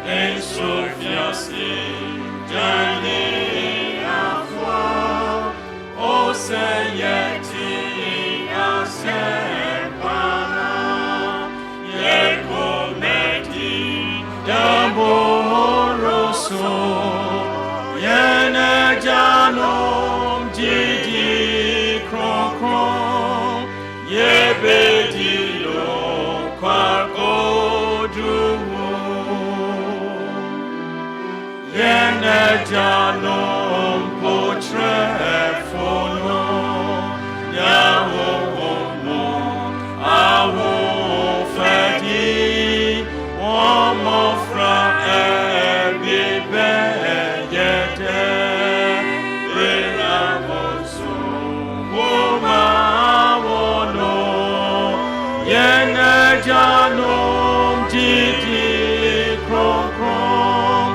en sofiasi jani afwa o sayeti asepana yekometi damboroso yene janom jidi kronkron yebedilo kwakodruwo yene janom potrefono yawo mo awo fedi omofra ebibe yete relamoso woma wono yene janom jidi kronkron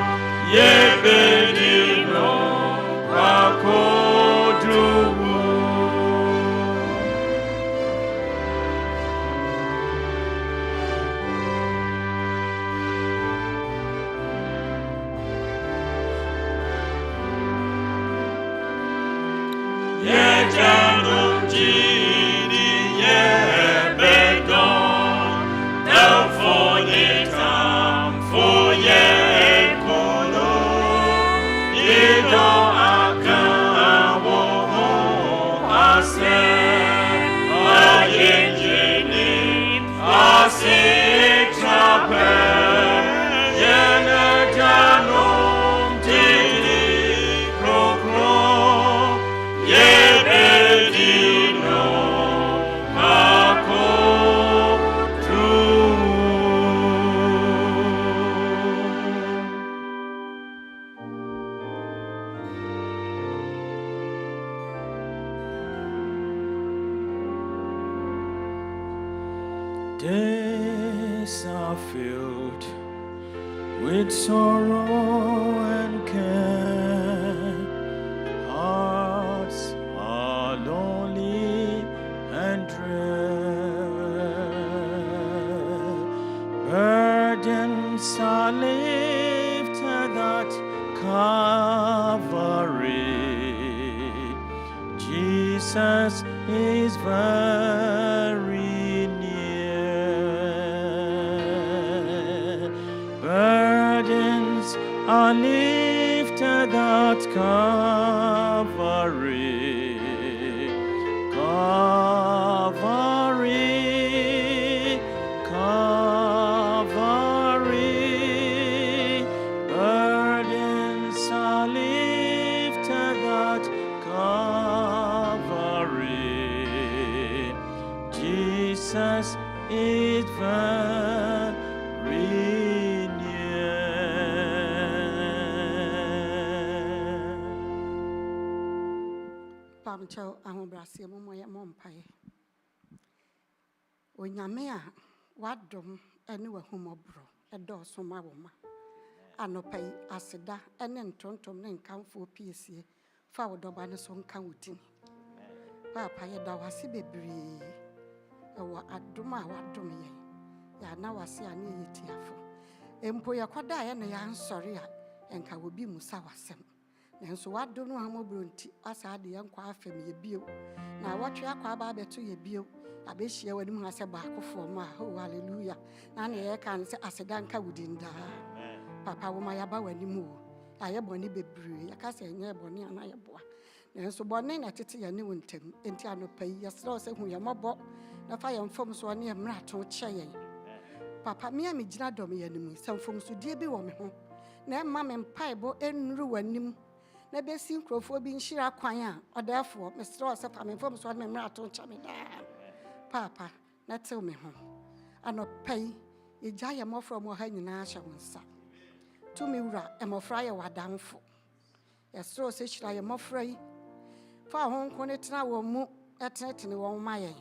yebedino kwakodruwo yejanum jidi yebedon delphonitam foyekono ido akawo ase ayenjini asitrape yene janum jidi krokron yebedino Days are filled with sorrow and care. Hearts are lonely and dread. Burdens are lifted at Calvary. Jesus is very near. Burdens are lifted at Calvary. Calvary, Calvary. Burdens are lifted at Calvary. Jesus is very near. Pamcho ahobrase momoye mompae. Onyame a wadom ene wahumobro edoso mawoma. Anopai aseda ene ntontom ne nkamfo piesie fa wodoba ne so nka wotini. Papa ye da wase bebre ewo adom a wadom ye. Ya na wase ane yetiafo. Empo yakoda ye ne ya nsori a enka wobi musa wasem. Nanso wadom no hamobro nti asa de yankwa afem ye bio. Na watwe akwa ba beto ye bio. Abehia wanim ha se baakofo ma oh hallelujah. Na ne ye kan se aseda nka wudinda. Papa wo ma yaba wanim o. Aye boni bebre yaka se enye boni ana ye boa. Nanso boni na tete ye ne wontem enti anopai yesro se hu ye mobo na fa ye mfom so ne emra to che ye. Papa me amigina dom ye nim se mfom so die bi wo me ho. Na emma me mpaebo enuru wanim. Na besi nkrofo bi nhira kwan a odafo mesro se fa me mfom so ne emra to che me da. Papa na tell me ho. Anopai eja ye mofro mo ha nyina ahya wonsa. To me wura emofra ye wadanfo. Yesro se hira ye mofra yi. Fa ho nko ne tena wo mu etenetene wo ma ye.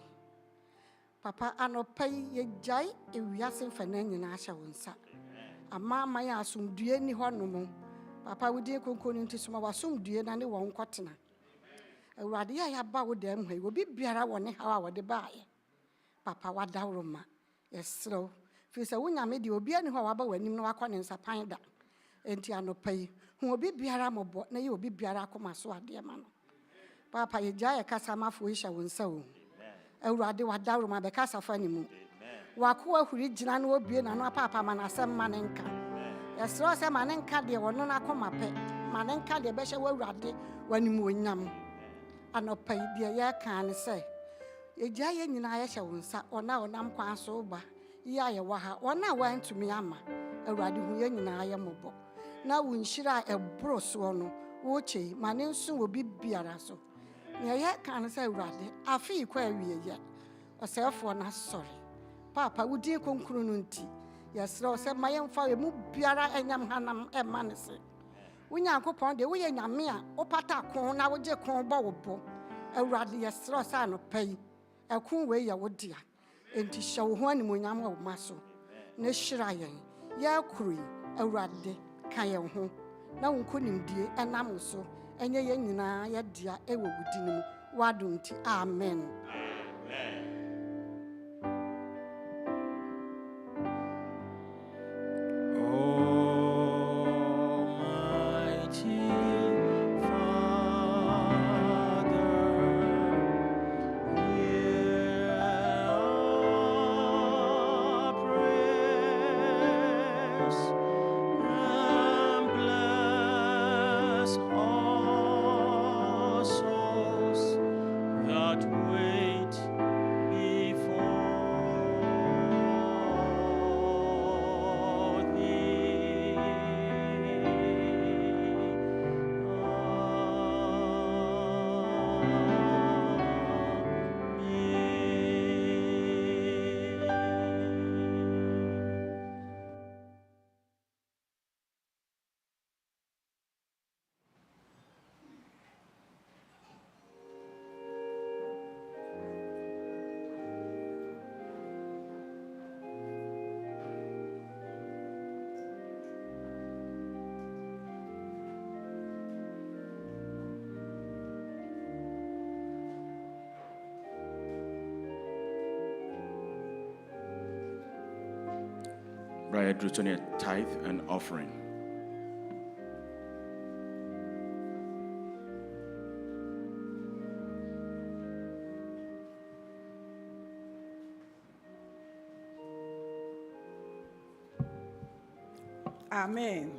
Papa anopai ye jai ewiase mfana nyina ahya wonsa. Ama ama ya asumdue ni ho no. Papa wudi konkoni nti soma wasumdue na ne wo nkotena. Awurade ya ba wo dem ho obi biara wo ne ha wa wo de ba ye. Papa wadawroma yesro Fi se wonya me de obi ani ho waba wanim no wakɔ ne nsapan da. Enti anopa yi hu obi biara mɔbɔ na ye obi biara akoma so ade ma no. Papa ye gya ye kasa mafo yi hye wo nsa wo. Awurade wadawro ma be kasa fa ni mu. Wako ahuri gyina na obie na no papa ma na asɛm ma ne nka. Yɛsrɛ sɛ ma ne nka de wɔno na akoma pɛ. Ma ne nka de bɛhyɛ w'awurade wanim wonyam. Anopa yi de ye ka ne sɛ egya ye nyina ye hye wo nsa ona onam kwan so ba. Ya ye wa ha ona wantumi ama. Awurade hu ye nyina ye mɔbɔ. Na wo nhyira ɛboro so no wo chei ma ne nso obi biara so. Ne ye ka ne sɛ awurade afi kɔ awie ye. Ɔsɛfo na sɔre. Papa wudi konkuru no nti yɛsrɛ sɛ ma yɛmfa emu biara enyam hanam ɛma ne se wonya akopɔn de woyɛ nyame a wopata kon na wogye kon bɔ wo bo awurade yɛsrɛ sɛ anopa yi ɛkon we yɛ wo dia enti hyɛ wo ho animonyam wɔ ma so na hyira yɛn yɛakoro yi awurade ka yɛn ho na wo nkonimdie ɛnam so ɛnyɛ yɛn nyinaa yɛdia ɛwɔ wo di no mu wado nti amen. Brother Deuteronomy, tithe and offering. Amen.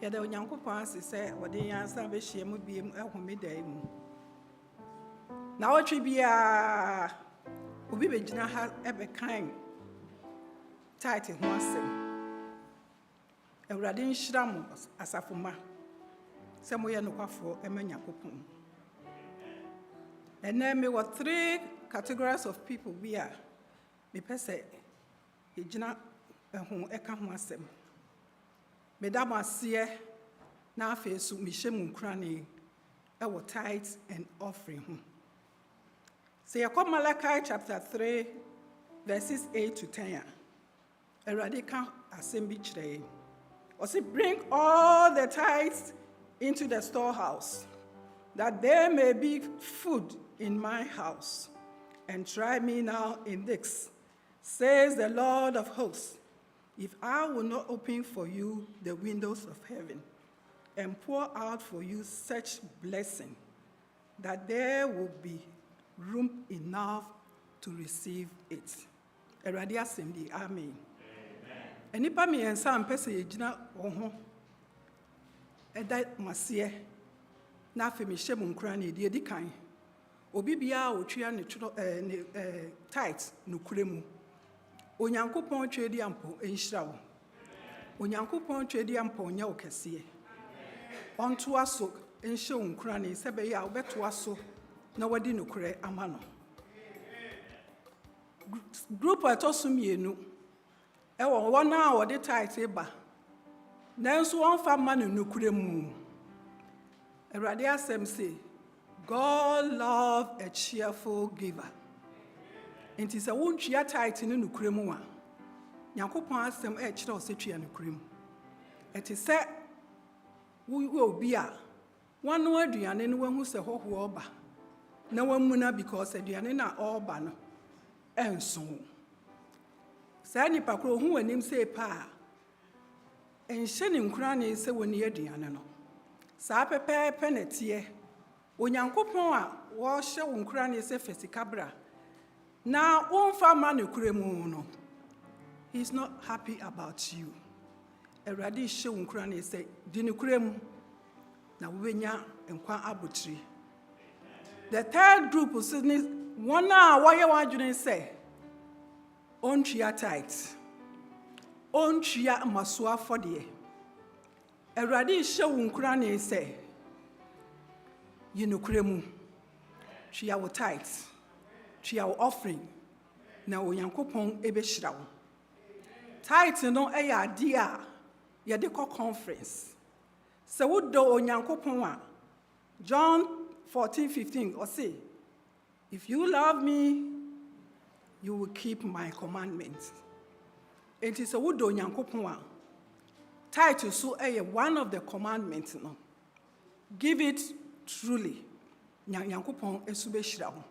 Yɛda Onyankopɔn ase sɛ wɔde yɛn asa bɛhyia mu biem ahomeda mu. Na wɔtwe biara obi bɛgyina ha ɛbɛkan tithe ho asɛm. Awurade nhyira mo asafo ma sɛ moyɛ nokwafoɔ ɛma Nyankopɔn. Ɛnɛ mewɔ 3 categories of people bi a mepɛ sɛ yɛgyina ɛho ɛka ho asɛm. Meda mo aseɛ na afei so mehyɛ mu nkurane ɛwɔ tithe and offering ho. Sɛ yɛkɔ Malachi chapter 3 verses 8 to 10 Awurade ka asɛm bi kyerɛ yɛn. Ɔse, bring all the tithes into the storehouse, that there may be food in my house. And try me now in this, says the Lord of hosts, if I will not open for you the windows of heaven and pour out for you such blessing that there will be room enough to receive it. Awurade asɛm di, amen. Enipa mmiɛnsa mpɛ sɛ yɛgyina wɔn ho ɛda maseɛ na afei mehyɛ mu nkora ne deɛ di kan obi biara otua ne tithe nokura mu Onyankopɔn twa di ampo nhyira wo Onyankopɔn twa di ampo nyɛ wo kɛseɛ ɔntoa so nhyɛ wo nkora ne sɛ bɛyɛ a wobɛtoa so na wadi nokura ama no group ɛtɔ so mmienu ɛwɔ wɔn a wɔde tithe ba nanso wɔmfa ma no nokura mu Awurade asɛm sɛ God love a cheerful giver. Enti sɛ wontwia tithe no nokura mu a Nyankopɔn asɛm ɛkyerɛ sɛ twia nokura mu ɛte sɛ wo obi a wano aduane no wahu sɛ hɔhoɔ ɔba na wamuna because aduane na ɔba no ɛnso Saa nipa koro hu anim sɛ pa a enhyɛ ne nkura ne sɛ woni aduane no. Saa pɛpɛɛpɛ na tie. Onyankopɔn a wɔhyɛ wo nkura ne sɛ fasika bra. Na womfa ma ne kura mu no. He's not happy about you. Awurade hyɛ wo nkura ne sɛ di ne kura mu na wobɛnya nkwa abotire. The third group is one a wɔyɛ wɔadwene sɛ ɔntua tithe, ɔntua mmasoa afɔdeɛ. Awurade hyɛ wo nkura ne sɛ yi no kura mu, tua wo tithe, tua wo offering, na Onyankopɔn ɛbɛhyira wo. Tithe no ɛyɛ adeɛ a yɛde kɔ conference. Sɛ wodɔ Onyankopɔn a John 14:15 or say, if you love me, you will keep my commandments. It is a wodɔ Onyankopɔn a tithe so one of the commandments no. Give it truly. Nyankopɔn esu bɛhyira wo.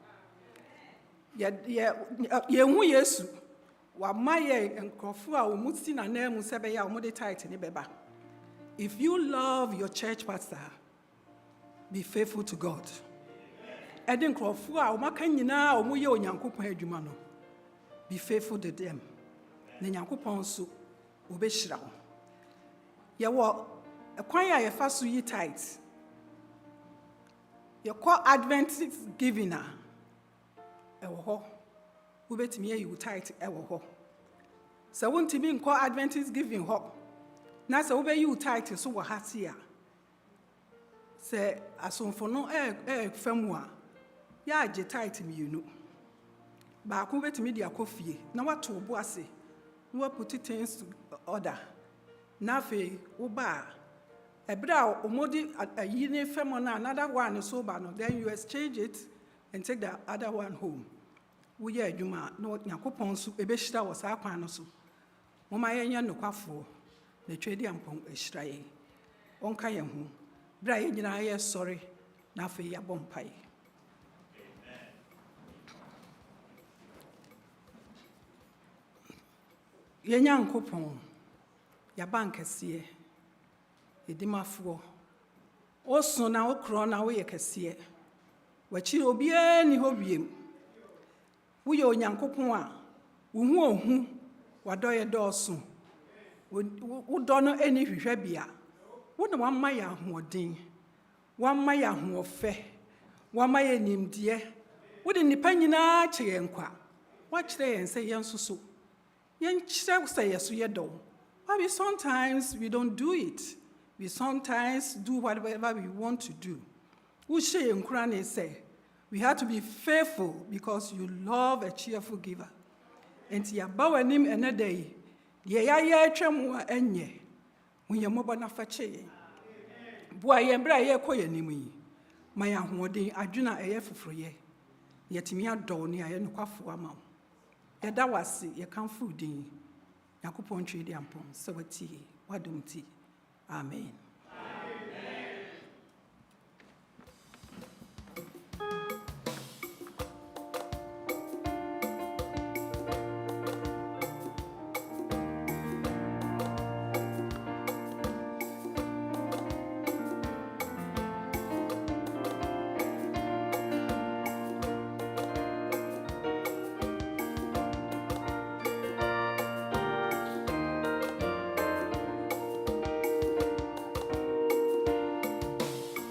Yɛhu Yesu wama yɛ nkrɔfo a wɔn si na nan mu sɛ bɛyɛ a wɔn de tithe ne bɛba. If you love your church pastor, be faithful to God. Ɛde nkrɔfo a wɔn aka nyinaa a wɔn yɛ Onyankopɔn adwuma no, be faithful to them. Na Nyankopɔn nso wɔbɛhyira wo. Yɛwɔ ɛkwan a yɛfa so yi tithe. Yɛkɔ Adventist giving a ɛwɔ hɔ. Wobɛtumi ayi wo tithe ɛwɔ hɔ. Sɛ wontumi nkɔ Adventist giving hɔ, na sɛ wobɛyi wo tithe so wɔ ha se a, sɛ asomfo no ɛfa mu a, yɛagye tithe mmienu. Baako wobɛtumi de akɔ fie, na wato wo bo ase, na waput things to order. Na afei, woba a, ɛberɛ a ɔmɔde ayi ne fam no another one so ba no, then you exchange it and take the other one home. Woyɛ adwuma a, na Nyankopɔn nso ɛbɛhyira wɔ saa kwan no so. Momma yɛnyɛ nokwafoɔ, na Twɛdi Ampɔn ɛhyira yɛn. Ɔnka yɛn ho. Berɛ a yɛn nyinaa yɛsɔre, na afei yɛabɔ mpaeɛ. Yɛn Nyankopɔn, yɛaba nkɛseɛ, yɛdimafoɔ. Woso na wokorɔ na woyɛ kɛseɛ. Wakyiri obiara ni hɔ biem. Woyɛ Onyankopɔn a wo hu ohu wadɔ yɛ dɔɔso. Wodɔ no ani hwehwɛ bia. Wo na wamma yɛ ahoɔden. Wamma yɛ ahoɔfɛ. Wamma yɛ nimdeɛ. Wode nnipa nyinaa kyɛ yɛn kwa. Wakyerɛ yɛn sɛ yɛn nso so. Yɛn kyerɛ sɛ yɛ so yɛ dɔ. But sometimes we don't do it. We sometimes do whatever we want to do. Wohyɛ yɛn nkura ne sɛ, we have to be faithful because you love a cheerful giver. Enti yɛaba w'anim ɛnɛ da yi, deɛ yɛayɛ atwa mu a ɛnyɛ, wo yɛ mmɔbɔ na fa kyɛ yɛn. Boa yɛn berɛ a yɛrekɔ yɛn anim yi, ma yɛn ahoɔden adwene a ɛyɛ foforɔyɛ. Yɛtumi adɔ ne a yɛ nokwafoɔ ama wo. Yɛda wo ase, yɛkamfo wo din. Nyankopɔn Twɛdi Ampɔn sɛ watie, wadom ti. Amen.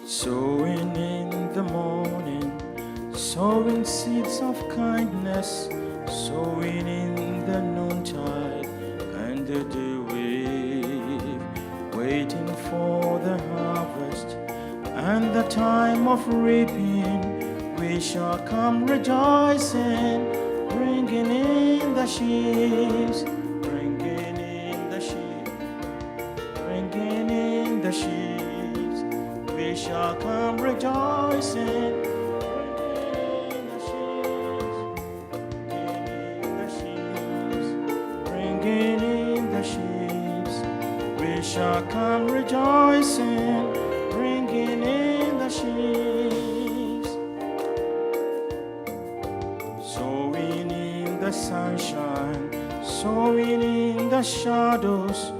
Sowing in the morning, sowing seeds of kindness, sowing in the noontide and the day wave, waiting for the harvest and the time of reaping. We shall come rejoicing, bringing in the sheaves, bringing in the sheaves, bringing in the sheaves. We shall come rejoicing, bringing in the sheaves. We shall come rejoicing, bringing in the sheaves. Sowing in the sunshine, sowing in the shadows,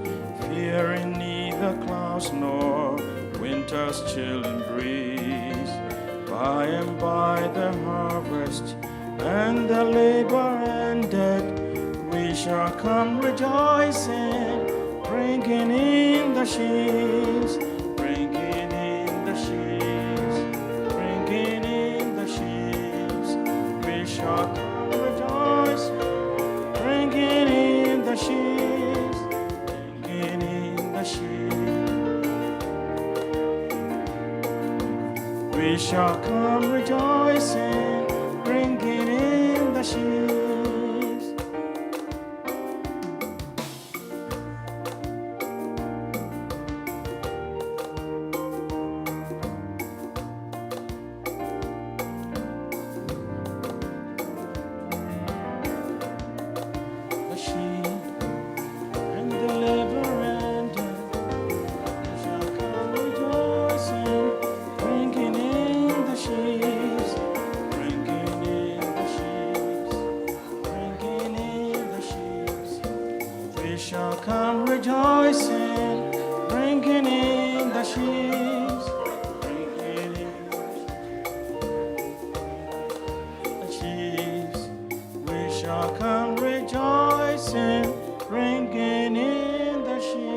fearing neither clouds nor winter's chilling breeze. By and by the harvest and the labor ended, we shall come rejoicing, bringing in the sheaves, bringing in the sheaves, bringing in the sheaves. We shall come rejoicing, bringing in the sheaves, bringing in the sheaves. We shall come rejoicing, bringing in the sheaves. The sheep and the labor ended, we shall come rejoicing, bringing in the sheaves, bringing in the sheaves, bringing in the sheaves. We shall come rejoicing, bringing in the sheaves, bringing in the sheaves. We shall come rejoicing, bringing in the sheaves.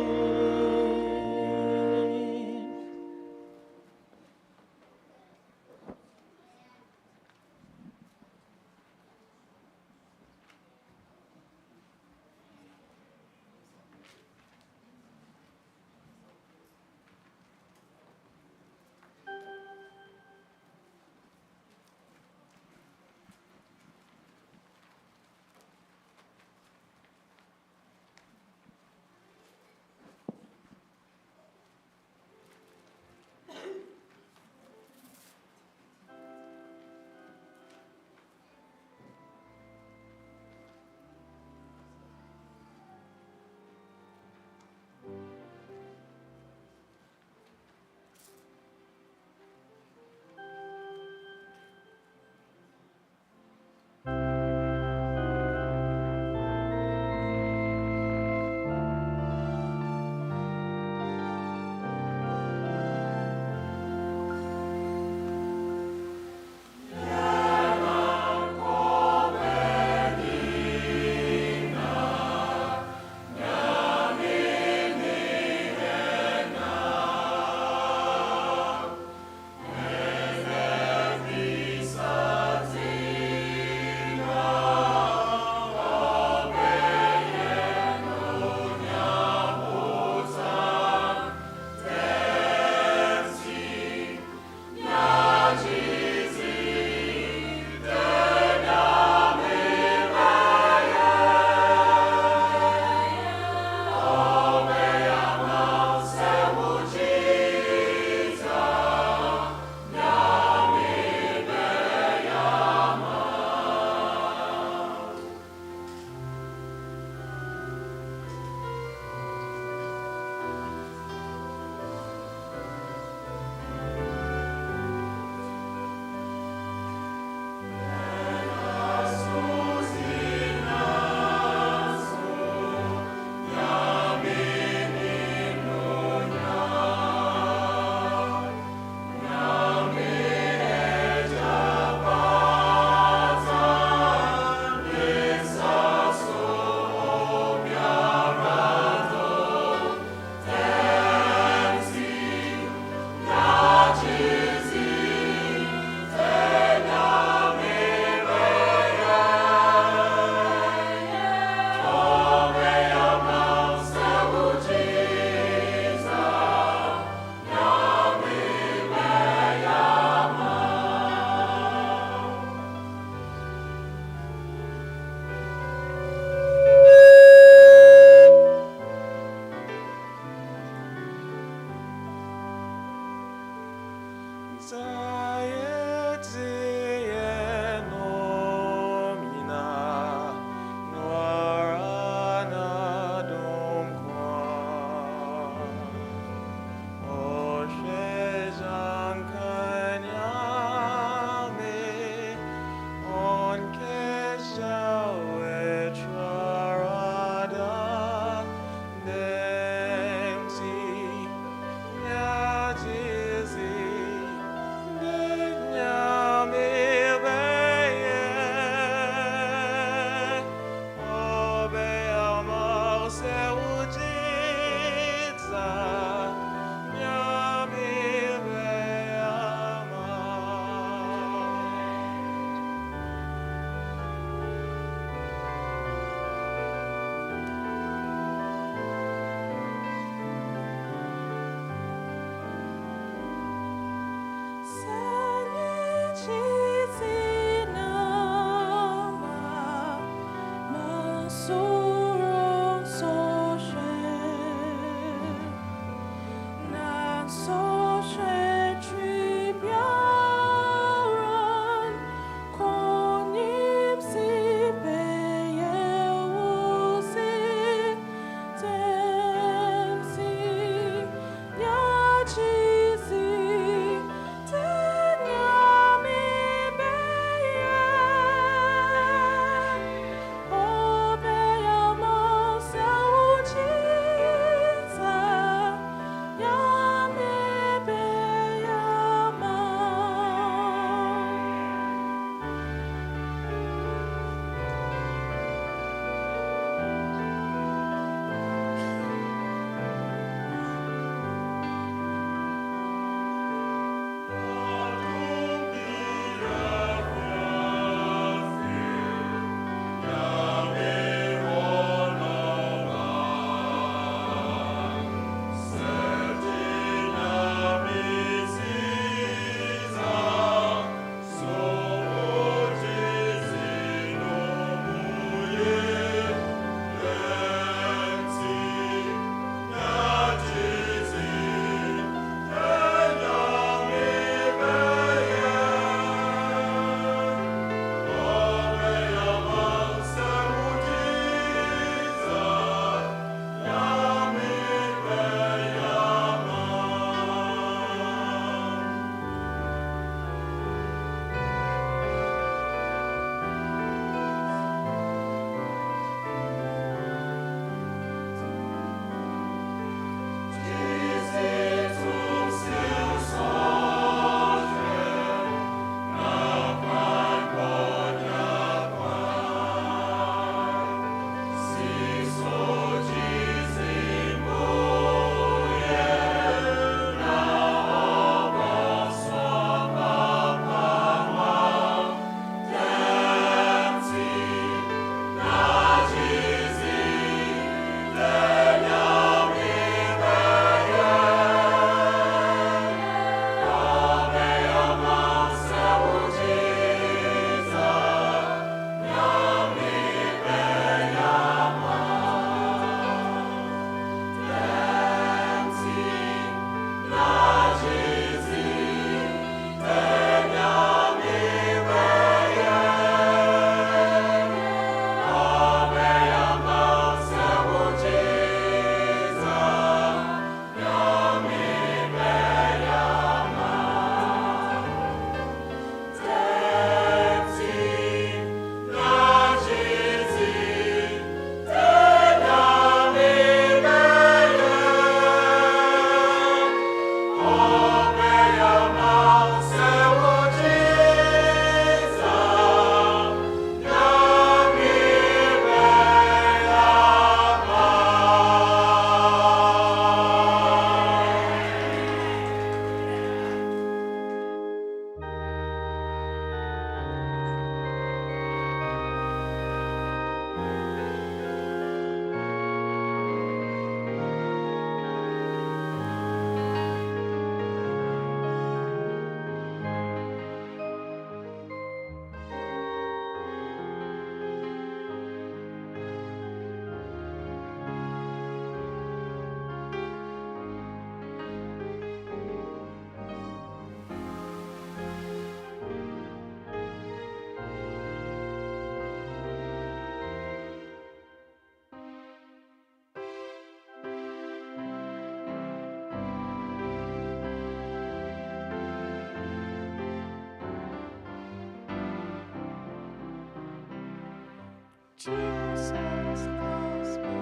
Jesus loves me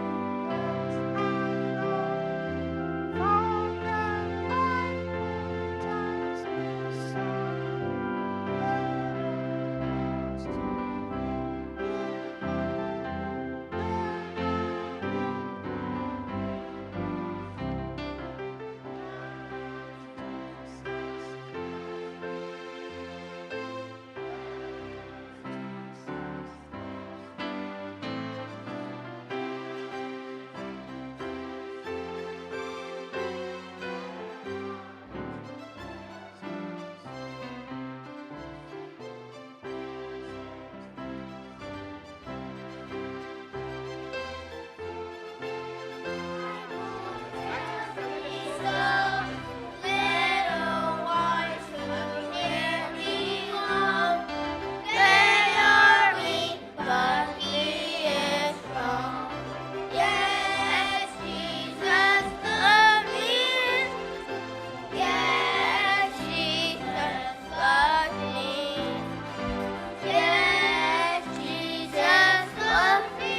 as I long for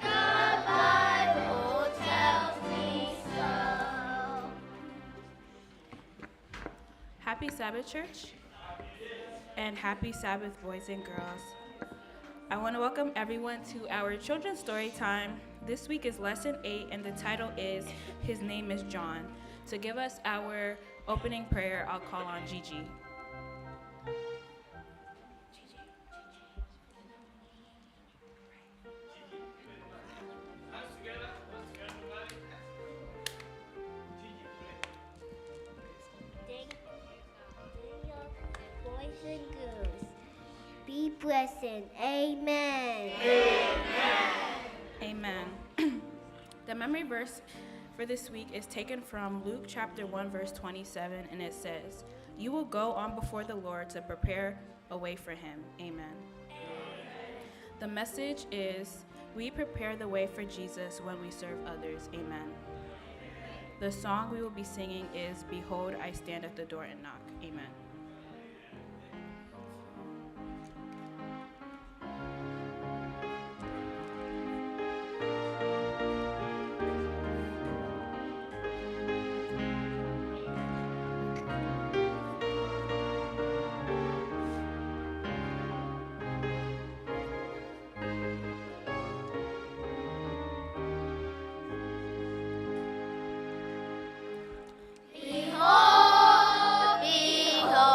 the Bible tells me so. Let us Happy Sabbath, church, and happy Sabbath, boys and girls. I want to welcome everyone to our children's story time. This week is lesson 8, and the title is His Name is John. To give us our opening prayer, I'll call on Gigi. Boys and girls, be blessed. Amen. Amen. The memory verse for this week is taken from Luke chapter 1, verse 27, and it says, "You will go on before the Lord to prepare a way for him." Amen. The message is, we prepare the way for Jesus when we serve others. Amen. The song we will be singing is "Behold, I Stand at the Door and Knock." Amen. Behold,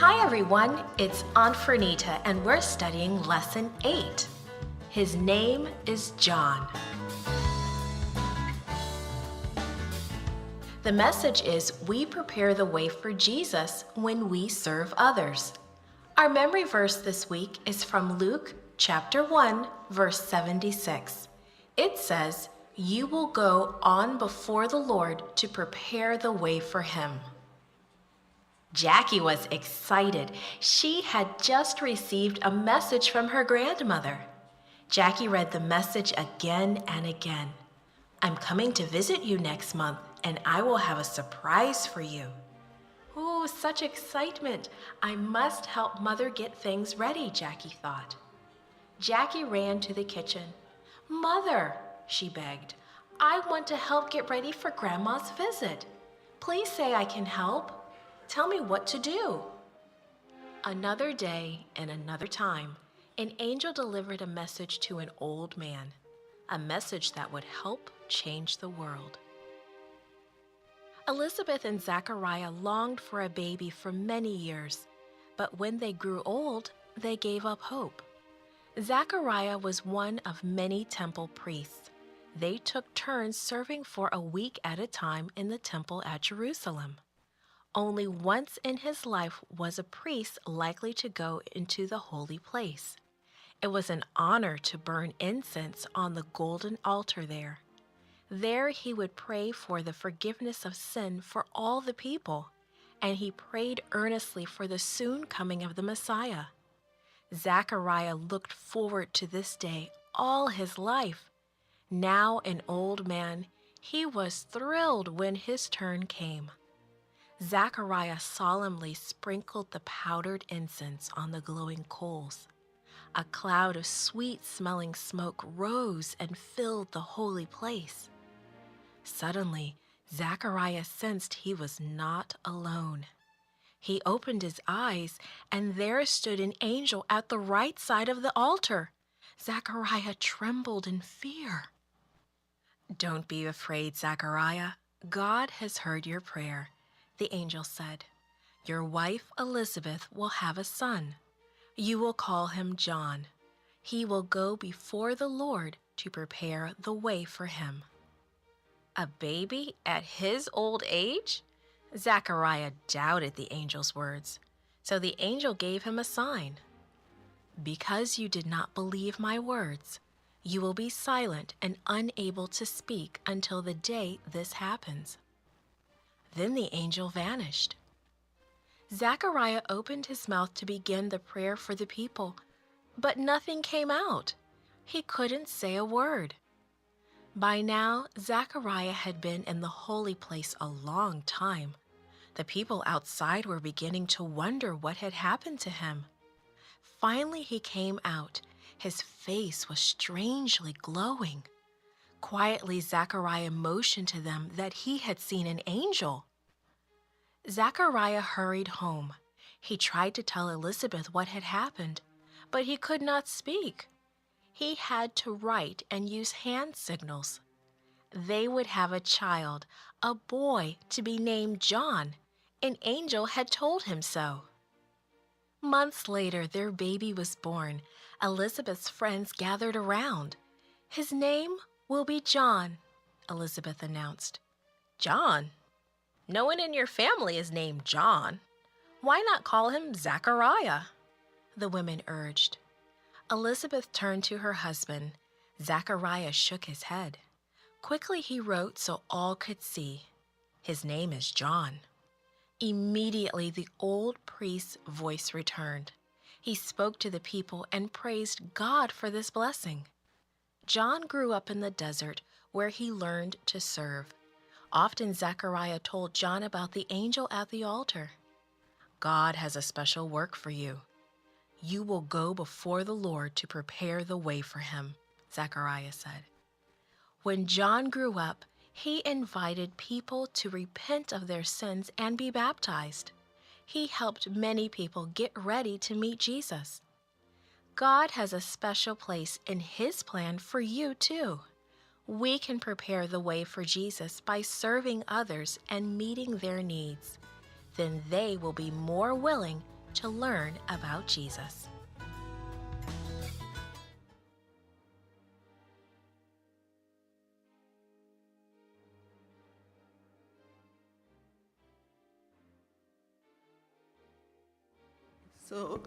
Hi everyone, it's Aunt Fernita and we're studying Lesson 8. His name is John. The message is we prepare the way for Jesus when we serve others. Our memory verse this week is from Luke chapter 1, verse 76. It says, "You will go on before the Lord to prepare the way for him." Jackie was excited. She had just received a message from her grandmother. Jackie read the message again and again. "I'm coming to visit you next month, and I will have a surprise for you." Ooh, such excitement. I must help Mother get things ready, Jackie thought. Jackie ran to the kitchen. "Mother," she begged, "I want to help get ready for Grandma's visit. Please say I can help. Tell me what to do." Another day and another time, an angel delivered a message to an old man, a message that would help change the world. Elizabeth and Zachariah longed for a baby for many years, but when they grew old, they gave up hope. Zachariah was one of many temple priests. They took turns serving for a week at a time in the temple at Jerusalem. Only once in his life was a priest likely to go into the holy place. It was an honor to burn incense on the golden altar there. There he would pray for the forgiveness of sin for all the people, and he prayed earnestly for the soon coming of the Messiah. Zachariah looked forward to this day all his life. Now an old man, he was thrilled when his turn came. Zachariah solemnly sprinkled the powdered incense on the glowing coals. A cloud of sweet-smelling smoke rose and filled the holy place. Suddenly, Zachariah sensed he was not alone. He opened his eyes, and there stood an angel at the right side of the altar. Zachariah trembled in fear. "Don't be afraid, Zachariah. God has heard your prayer," the angel said. "Your wife Elizabeth will have a son. You will call him John. He will go before the Lord to prepare the way for him." A baby at his old age? Zachariah doubted the angel's words, so the angel gave him a sign. "Because you did not believe my words, you will be silent and unable to speak until the day this happens." Then the angel vanished. Zachariah opened his mouth to begin the prayer for the people, but nothing came out. He couldn't say a word. By now, Zachariah had been in the holy place a long time. The people outside were beginning to wonder what had happened to him. Finally, he came out. His face was strangely glowing. Quietly, Zachariah motioned to them that he had seen an angel. Zachariah hurried home. He tried to tell Elizabeth what had happened, but he could not speak. He had to write and use hand signals. They would have a child, a boy, to be named John. An angel had told him so. Months later, their baby was born. Elizabeth's friends gathered around. "His name will be John," Elizabeth announced. "John? No one in your family is named John. Why not call him Zachariah?" the women urged. Elizabeth turned to her husband. Zachariah shook his head. Quickly he wrote so all could see. "His name is John." Immediately the old priest's voice returned. He spoke to the people and praised God for this blessing. John grew up in the desert where he learned to serve. Often Zachariah told John about the angel at the altar. "God has a special work for you. You will go before the Lord to prepare the way for him," Zachariah said. When John grew up, he invited people to repent of their sins and be baptized. He helped many people get ready to meet Jesus. God has a special place in his plan for you too. We can prepare the way for Jesus by serving others and meeting their needs. Then they will be more willing to learn about Jesus. So,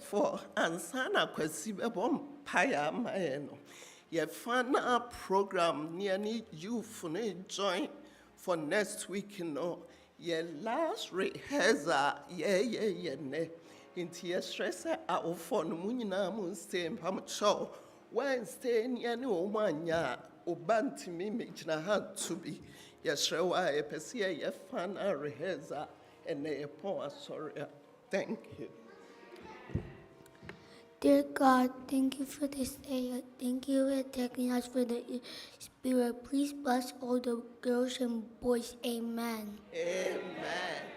for Ansana Kwesi Bom Paya Mayeno, your final program nearly you for join for next week, your last rehearsal, into your stress out for the Munina Moon stay in Pamacho. Wednesday, near no 1 year, Obanti Mimich had to be. Yes, I perceive your final rehearsal and a poor sorry. Thank you. Dear God, thank you for this day. Thank you for taking us for the Spirit. Please bless all the girls and boys. Amen. Amen.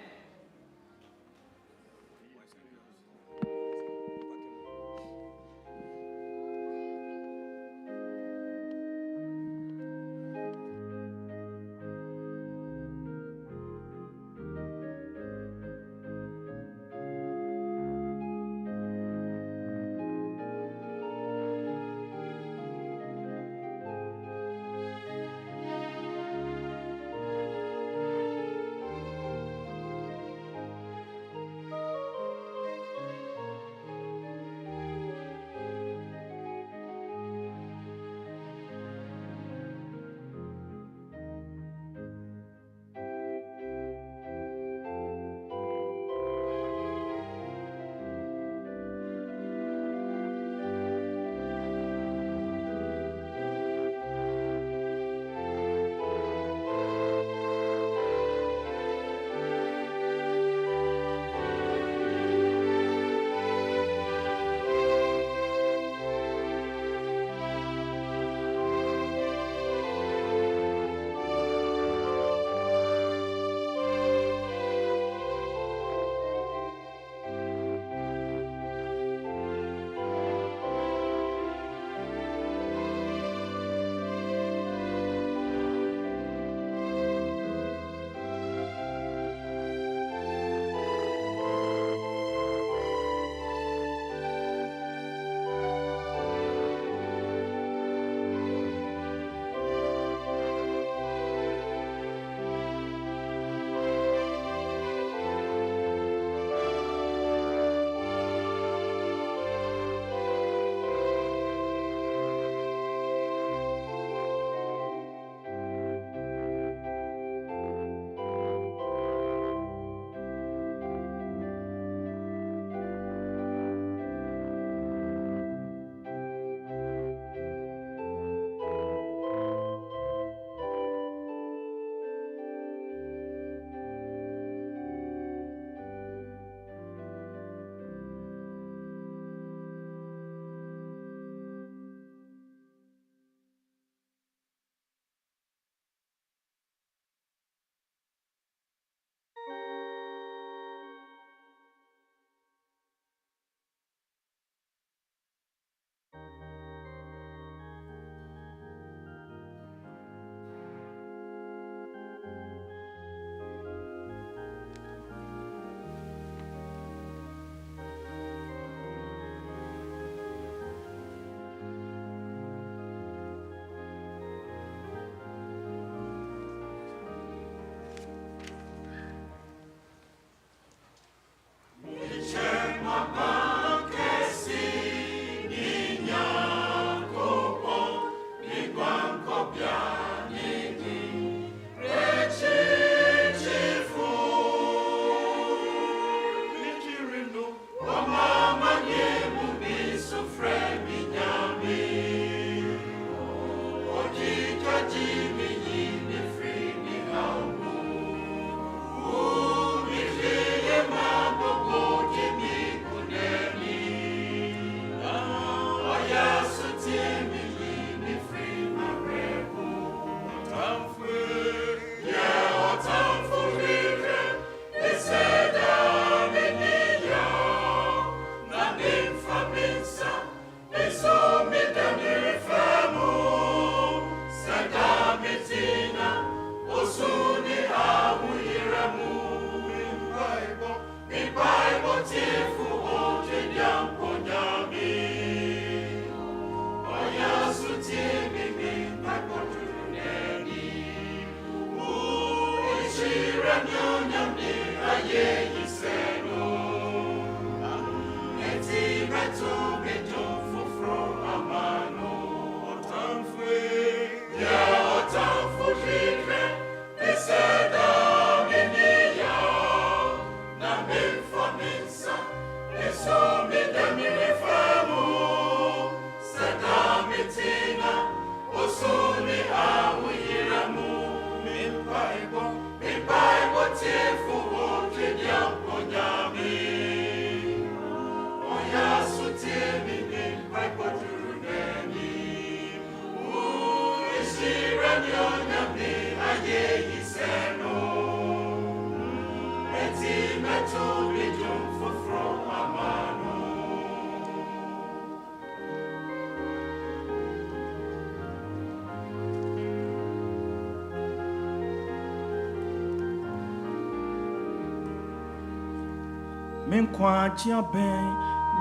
Menkwatia ben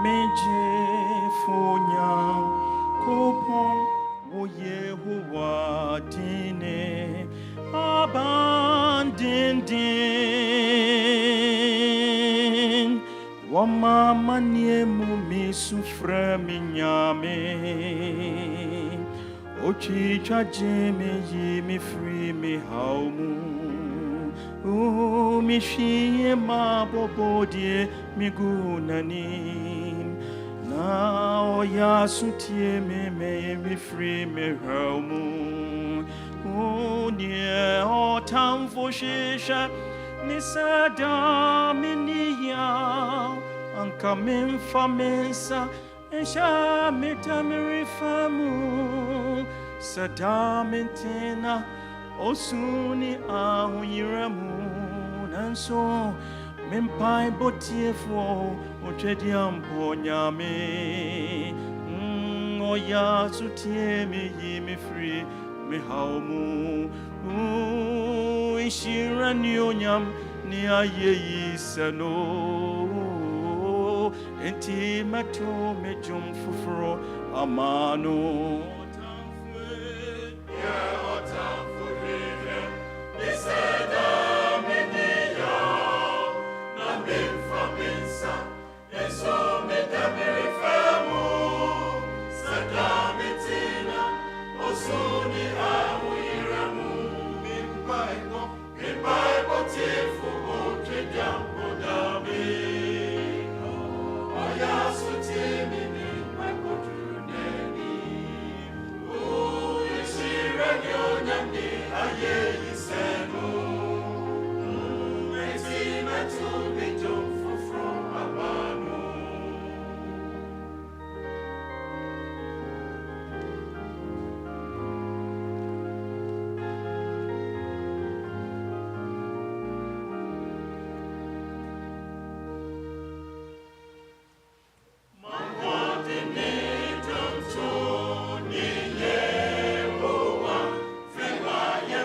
meje fonya kopon wo Yehowa dine abandindin wamama niemu misufre minyame ochicha jeme yimi free me haumu mi shie ma bobodie mi gunanim na oya sutie me free me haumu nie o tamfo shisha ni sada minia anka memfa mensa ensha metamiri famu sada mentina osuni ahuyiramu nanso mempai botiefo otwediampo nyame oya sutie me yimi free me haumu ishira ni onyam ni ayeyi sano enti mato me jom fufuro amano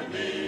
Me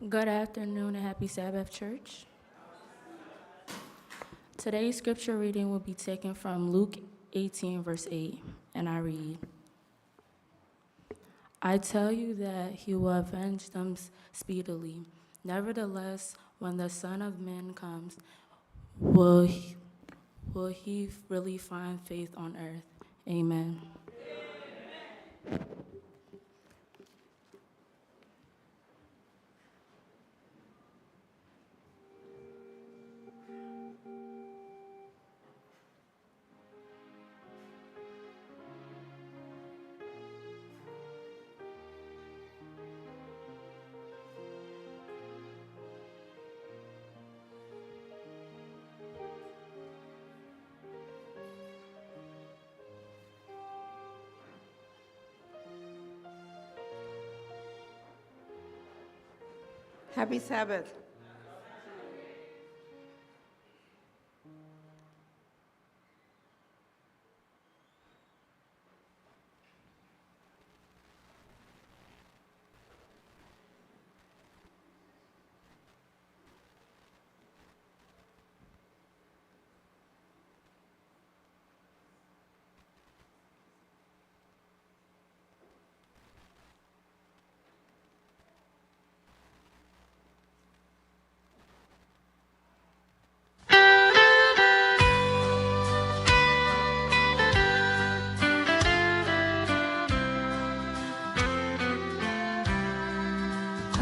Good afternoon and happy Sabbath, church. Today's scripture reading will be taken from Luke 18, verse 8, and I read, I tell you that he will avenge them speedily. Nevertheless, when the Son of Man comes, will he really find faith on earth? Amen. Happy Sabbath.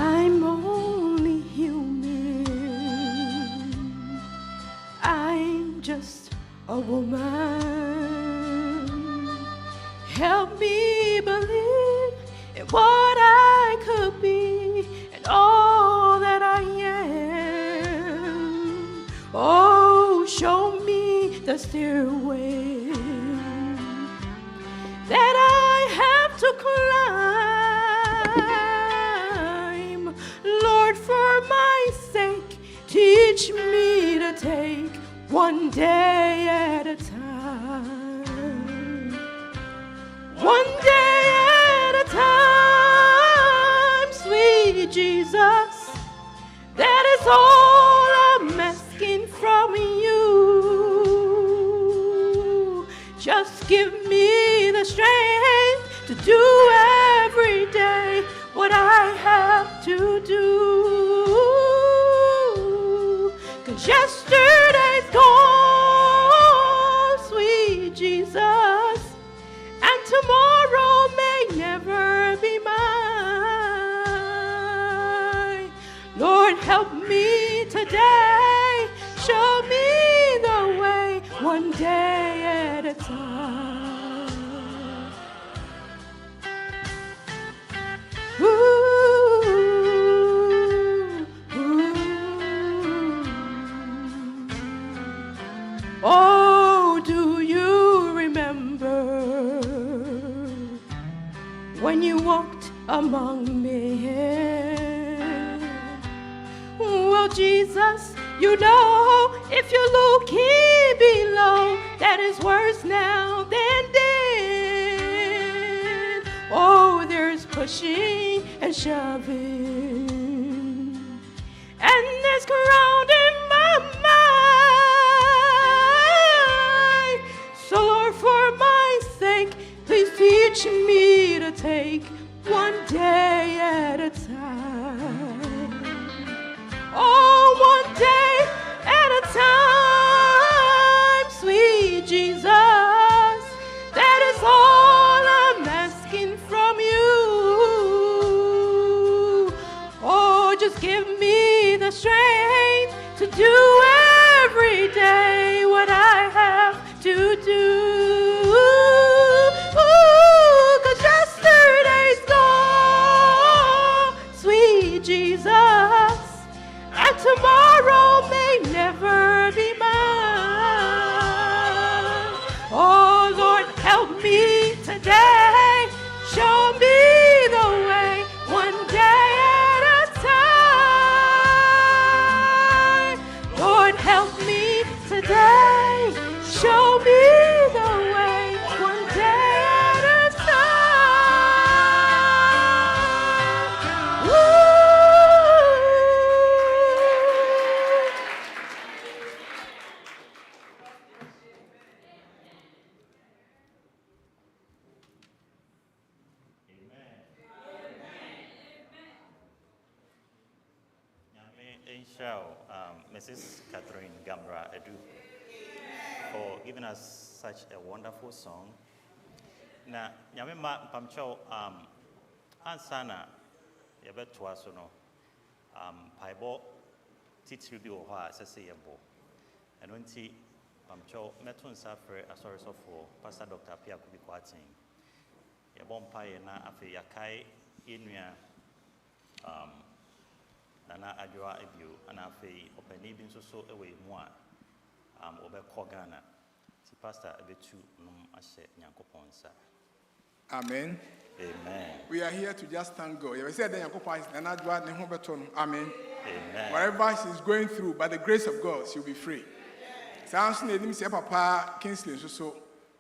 I'm only human. I'm just a woman. Help me believe in what I could be and all that I am. Oh, show me the stairway that I have to climb. Lord, for my sake, teach me to take one day at a time. One day at a time, sweet Jesus. That is all I'm asking from you. Just give me the strength to do every day what I have to do. 'Cause yesterday's gone, sweet Jesus, and tomorrow may never be mine. Lord, help me today, show me the way, one day at a time. Ooh, ooh. Oh, do you remember when you walked among men? Well, Jesus, you know, if you're looking below, that is worse now than then. Oh, there's pushing and shoving, and there's crowding my mind. So, Lord, for my sake, please teach me to take one day at a time. Oh, one day at a time, sweet Jesus. That is all I'm asking from you. Oh, just give me the strength to do every day what I have to do. 'Cause yesterday's gone, sweet Jesus, and tomorrow may never be mine. Oh, Lord, help me today, show me the way, one day at a time. Lord, help me today, show me the way, one day at a time. Ooh. Michelle, Mrs. Catherine Gamra Edu, for giving us such a wonderful song. Now, Yamima Pamcho, Ansana, Yabetua Sono, Paibo, Titribi Oha, Sessayabo, and when T. Pamcho, Metun Safre, a source of Pastor Dr. Pia Kubiquatin. Yabon Payena, Afe Yakai, Inuya, Nana Adjoa Ebu, and Afe, Openibin so away moi, Obe Kogana, Si Pastor Abetu Num Ashe Nyankoponsa. Amen. Amen. We are here to just thank God. You said that Nana Adjoa Nehobeton. Amen. Amen. Whatever she's going through, by the grace of God, she'll be free. Sounds like me say Papa Kingsley so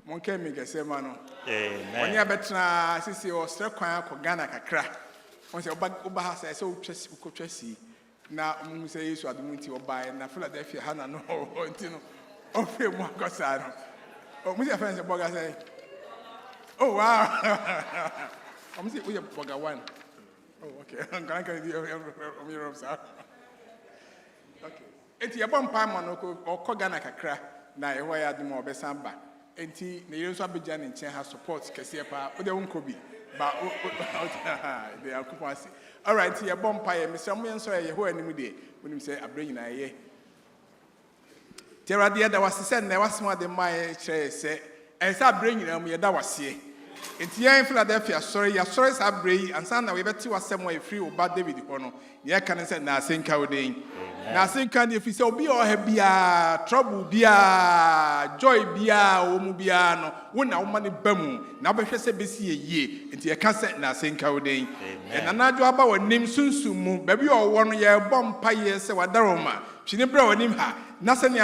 Monke Mega Semano. Amen. When you better see or Strakwan Kogana Kakra. Once your back over has I so Chessy. Now, say you are the Munti or by and Philadelphia Hannah no, or Phil Mocosano. Oh, Mr. Friends, Boga say, oh, wow. I'm saying we have Boga one. Oh, okay. I'm going to do your sir. Okay. Enti yabon pa manoko okogana kakra na eho ya dum obesamba enti ne yeso abegya ne nchen ha support kese pa ode wonko bi ba they are kupasi. All right, yabon pa ye misramu yenso ye ho anim de wonim se abre nyina ye terade da wasese na wasema de mai kire se ensa abre nyina mu ye da wase enti yan Philadelphia sorry ya sorry sa abre yi ansa na we beti wasem wa free oba David hono ye kan se na asenka oden. Na asenka de fi se obi o ha bia trouble bia joy bia o mu bia no wona wo ma ne bamu na obehwe se besi yeye enti ye kan se na asenka oden. Na najo aba wonim sunsum mu ba bi o wo no ye bompa ye se wadaroma twine bra wonim ha na se ne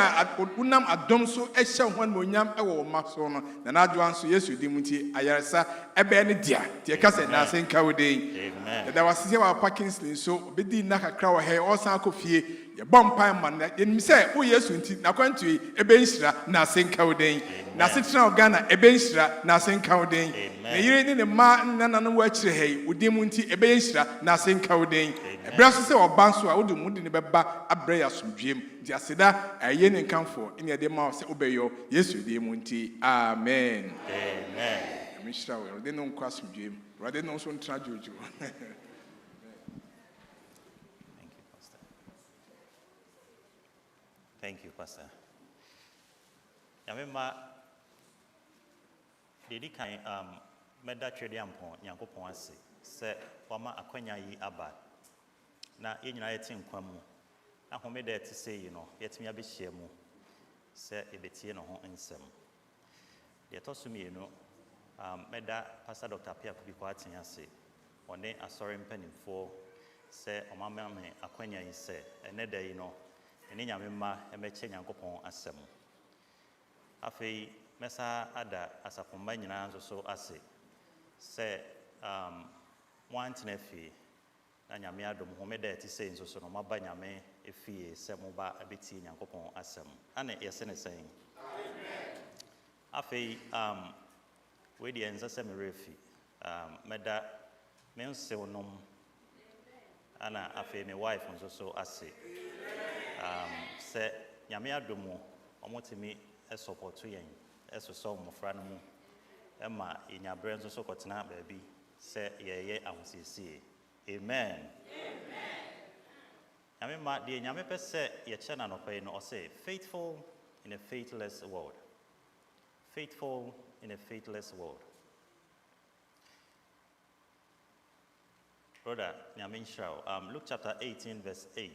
unam adom so ehye ho na onyam e wo ma so no na najo anso Yesu di munti ayaresa ebe ne dia tie ka se na asenka oden. Amen. Da wasise wa Parkinson so obedi na kakra wo he o san akofie ye bompa man na enim se o Yesu nti na kwantu ebe nhyira na asenka oden. Na setra Ghana ebe nhyira na asenka oden. Na yire ni ne ma nana no wa kire he odi munti ebe nhyira na asenka oden. Ebra so se oban so a odi mudi ne beba abre ya somdwem di aseda aye ne nkanfo ene de ma se obeyo Yesu di munti. Amen. Amen. Mishra we de no nkwa somdwem rade no so ntra jojo. Thank you, Pastor. Yamema dedi kan meda twede ampon Nyankopon ase se wama akwanya yi aba na yenyina yete nkwa mu na homeda yete se yi no yetimi abehia mu se ebetie no ho nsem de tosumi no meda Pastor Dr. Pia Kubiko aten ase one asori mpanimfo se omamame akwanya yi se eneda yi no ene nyamema emeche Nyankopon asem afei mesa ada asafomba nyina nso so ase se want na fi na nyame adom homeda eti se nso so no maba nyame efie se moba abeti Nyankopon asem ana yese ne sen amen afei we di enza se merefi meda mense wonom ana afei me wife nso so ase se nyame adom omotimi support yen so mofra no mu ema enyabre nso so kotena baabi se yeye ahosiesie. Amen. Amen. Ma de nyame pese ye chena no pay no say faithful in a faithless world. Faithful in a faithless world. Brother nyame nshraw Luke chapter 18 verse 8.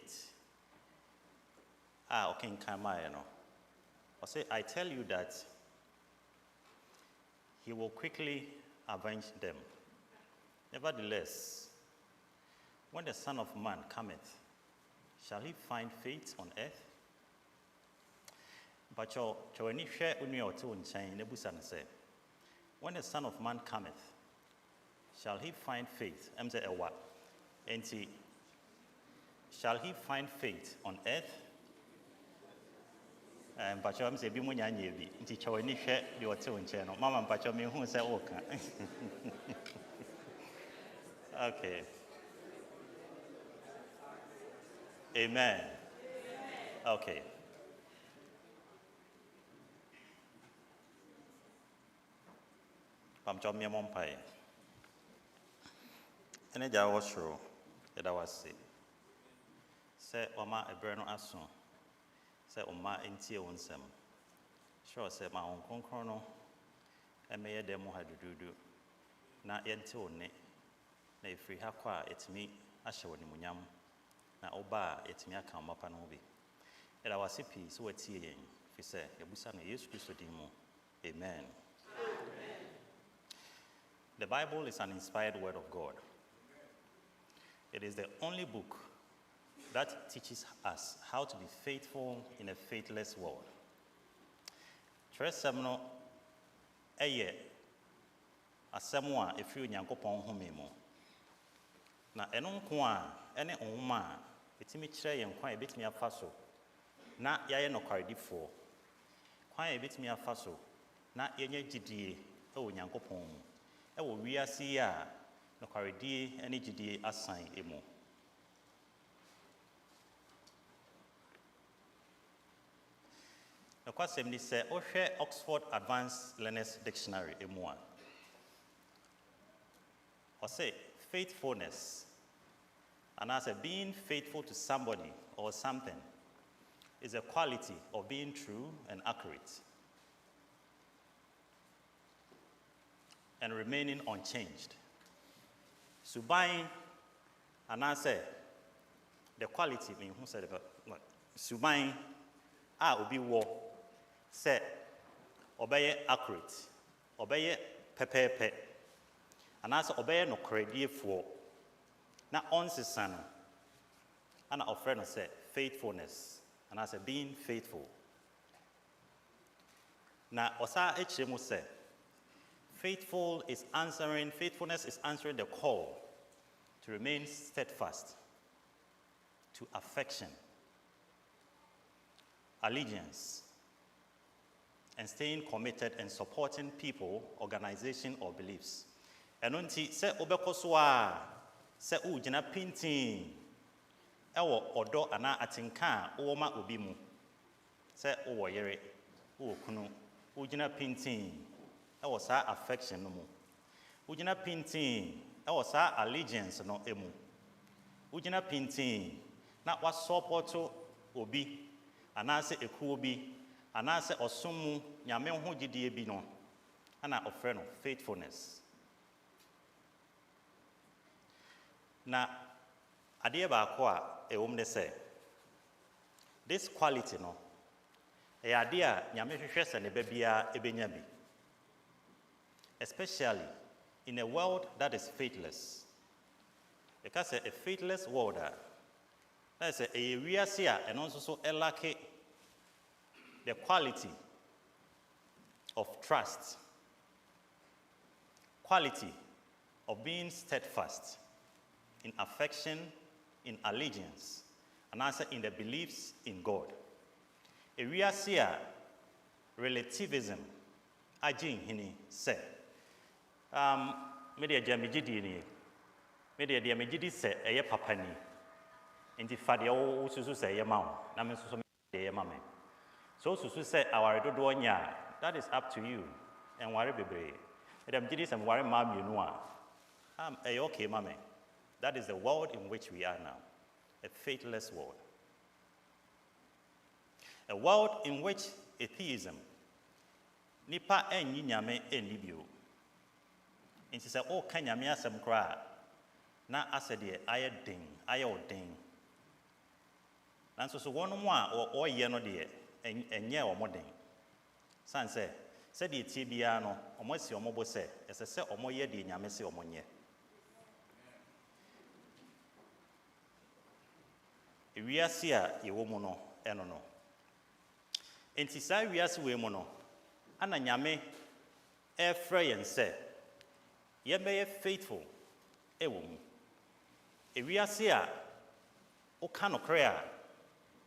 Okay, Kamaya no. I say, I tell you that he will quickly avenge them. Nevertheless, when the Son of Man cometh, shall he find faith on earth? But when the Son of Man cometh, shall he find faith? Shall he find faith on earth? Mpacho am se bi mu nya nya bi nti che wani hwe de ote wonche no mama mpacho me hu se oka. Okay. Amen. Okay. Pamcho mi mompai. Ene ja wo shro. Yeda wase. Se oma ebre no aso. Se oma entie wonsem. Sure se ma on konkron no emeye demo ha dududu. Na yente one. Na efiri ha kwa etimi ahye woni munyam. Na oba etimi aka mapa no bi. Yeda wase pi so watie yen. Fi se ebusa no Yesu Kristo din mu. Amen. The Bible is an inspired word of God. It is the only book that teaches us how to be faithful in a faithless world. Twerɛsɛm no ɛyɛ asɛm a ɛfiri Onyankopɔn home mu. Na ɛno nko a ɛne nhoma a ɛtumi kyerɛ yɛn kwan a ɛbɛtumi afa so na yɛayɛ nɔkwaredifoɔ. Kwan a ɛbɛtumi afa so na yɛnyɛ gyidie ɛwɔ Onyankopɔn mu. Ɛwɔ wiase a nɔkwaredie ne gyidie asan emu. Nokwasɛm ni sɛ wohwɛ Oxford Advanced Learners Dictionary emu a ɔsɛ faithfulness anaasɛ being faithful to somebody or something is a quality of being true and accurate and remaining unchanged. Subain anaasɛ the quality mean who said about subain a obi wɔ sɛ ɔbɛyɛ accurate, ɔbɛyɛ pɛpɛɛpɛ, anaasɛ ɔbɛyɛ nɔkoradiefoɔ na ɔnsesa no ana ɔfrɛ no sɛ faithfulness anaasɛ being faithful. Na ɔsa ekyerɛ mu sɛ faithfulness is answering the call to remain steadfast to affection, allegiance, and staying committed and supporting people, organization, or beliefs. And until se obekoswa se ujina pintin ewo odo ana atinka uwoma ubimu se uwo yere uwo kunu ujina pintin ewo sa affection no mu ujina pintin ewo sa allegiance no emu ujina pintin na wa support obi anase ekuo bi anase osumu nyame ho gidie bi no ana ofre no faithfulness. Na adeɛ baako a ɛwom ne sɛ this quality no ɛyɛ adeɛ a nyame hwehwɛ sɛ ne ba biara ɛbɛnya bi, especially in a world that is faithless. Because a faithless world that is a wiase a ɛno nso so ɛlake the quality of trust, quality of being steadfast in affection, in allegiance, and also in the beliefs in God. A wiase a relativism aging hini say media jamijidi ni media jamijidi say eye papa ni enti fade o susu say ye ma na me susu ye ma me so susu say aware dodo nya that is up to you and worry bebre media jamijidi say worry ma mienu a eye okay ma me. That is the world in which we are now, a faithless world. A world in which atheism, nipa enyi nyame enni bio. Inti se o ka nyame asem kra na asede aye den, aye odin. Nanso so wonu mu a o ye no de enye o moden. San se de tie bia no omo si omo bo se ese se omo ye de nyame se omo nye. Wiase a yewo mu no eno no enti sa wiase we mu no ana nyame efrɛ yen sɛ ye be faithful ewo mu wiase a o ka no kra a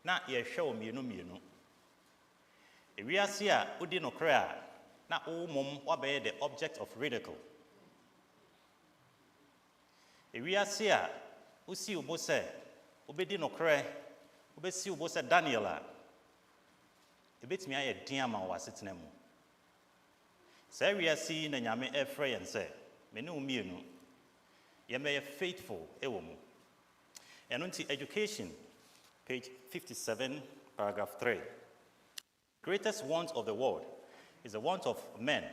na ye hwɛ o mienu wiase a odi no kra a na o mom wa be the object of ridicule wiase a o si obo sɛ obedi no kre obesi obo se Daniel ebetumi ayɛ den ama wɔ asetena mu saa wiase na nyame ɛfrɛ yɛn sɛ me ne wo mmienu yɛmɛyɛ faithful ɛwɔ mu ɛno nti education page 57 paragraph 3 greatest want of the world is the want of men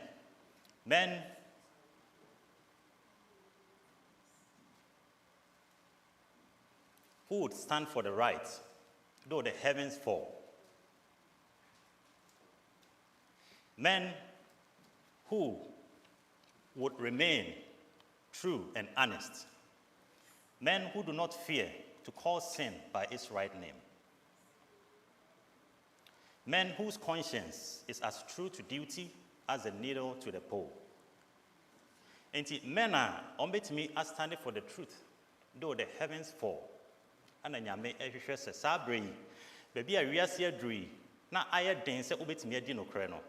who would stand for the right though the heavens fall. Men who would remain true and honest. Men who do not fear to call sin by its right name. Men whose conscience is as true to duty as the needle to the pole. Enti men are ombetimi as standing for the truth though the heavens fall. Ana nyame ehwehwe se sabre yi baby a wiase aduri na aye den se obetimi adi no kre no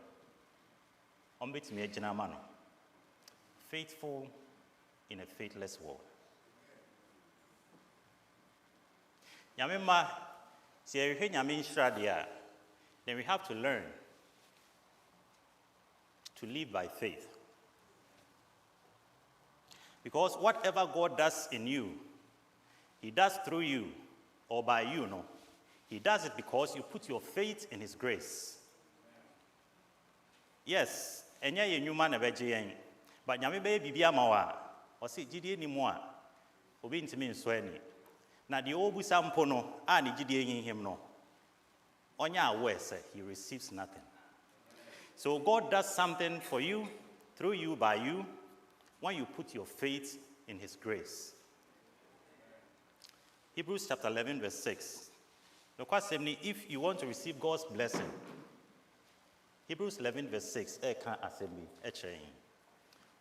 ombetimi agina ma no faithful in a faithless world. Nyame ma se ehwehwe nyame nhira de a then we have to learn to live by faith, because whatever God does in you, he does through you or by you, no. He does it because you put your faith in his grace. Yes, enya ye nyuma na beje yen, but nyame be bibia ma wa, o se gidie ni mu a obi ntimi nso ani. Na de obusa mpo no a ne gidie yin him no. Onya aware say he receives nothing. So God does something for you, through you, by you, when you put your faith in his grace. Hebrews chapter 11 verse 6. If you want to receive God's blessing, Hebrews 11 verse 6, can't assembly,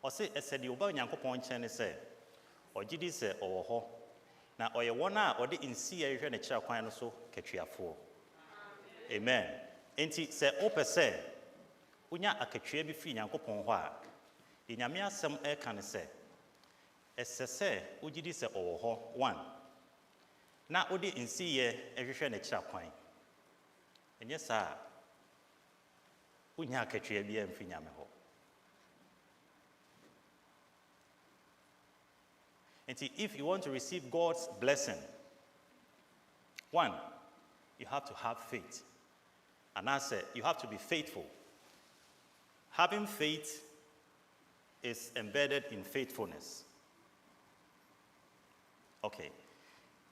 or say, I said, you buy Yankopon Chen say, or Gidi say, or ho. Now, or you wanna, or the in see a child quite so, catch you for. Amen. Ain't it say, Ope say, Unya a catch be free Yankopon wa. In Yamia some air can say, as say, Ujidi say, or ho, one. Na odi insi ye ehwehwe na kira kwan enye saa unya akatwe bia mfi nyame ho and if you want to receive God's blessing, one, you have to have faith, and I said you have to be faithful. Having faith is embedded in faithfulness. Okay.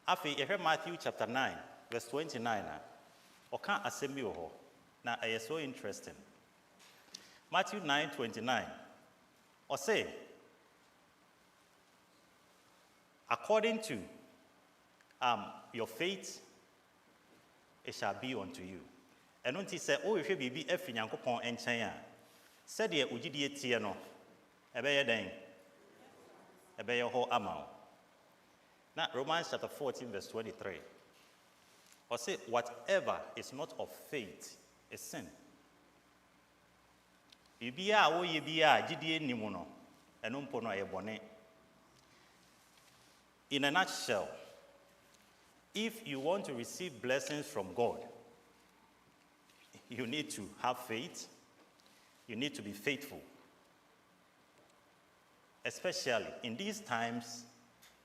Afi ehwe Matthew chapter 9 verse 29 oka assembly ho na is so interesting. Matthew 9:29 or say according to your faith it shall be unto you. And unti say o ehwe bibi afi Nyankopon enchen a said ye ugidie tie no ebeye den ebeye ho ama. Now, Romans chapter 14, verse 23. Or say, whatever is not of faith is sin. Ibia o yebia jidie nimuno enumpo no ebone. In a nutshell, if you want to receive blessings from God, you need to have faith. You need to be faithful. Especially in these times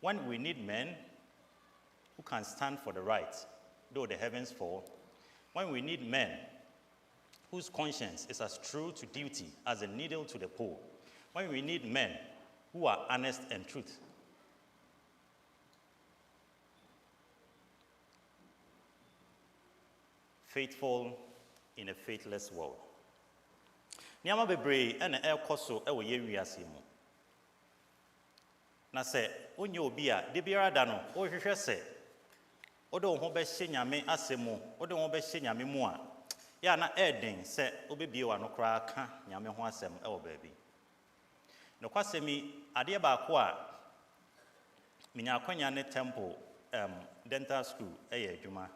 when we need men who can stand for the right, though the heavens fall, when we need men whose conscience is as true to duty as a needle to the pole, when we need men who are honest and truth. Faithful in a faithless world. Niyama bebree ena ekoso ewo ye wiase mu. Na se onye obi a de biara da no o hwehwe se odo ho be hye nyame asemu odo ho be hye nyame mu a ya na eden se obebie wa no kra ka nyame ho asem ewo baabi no kwasemi ade ba ko a minya akwanya ne temple dental school eye adwuma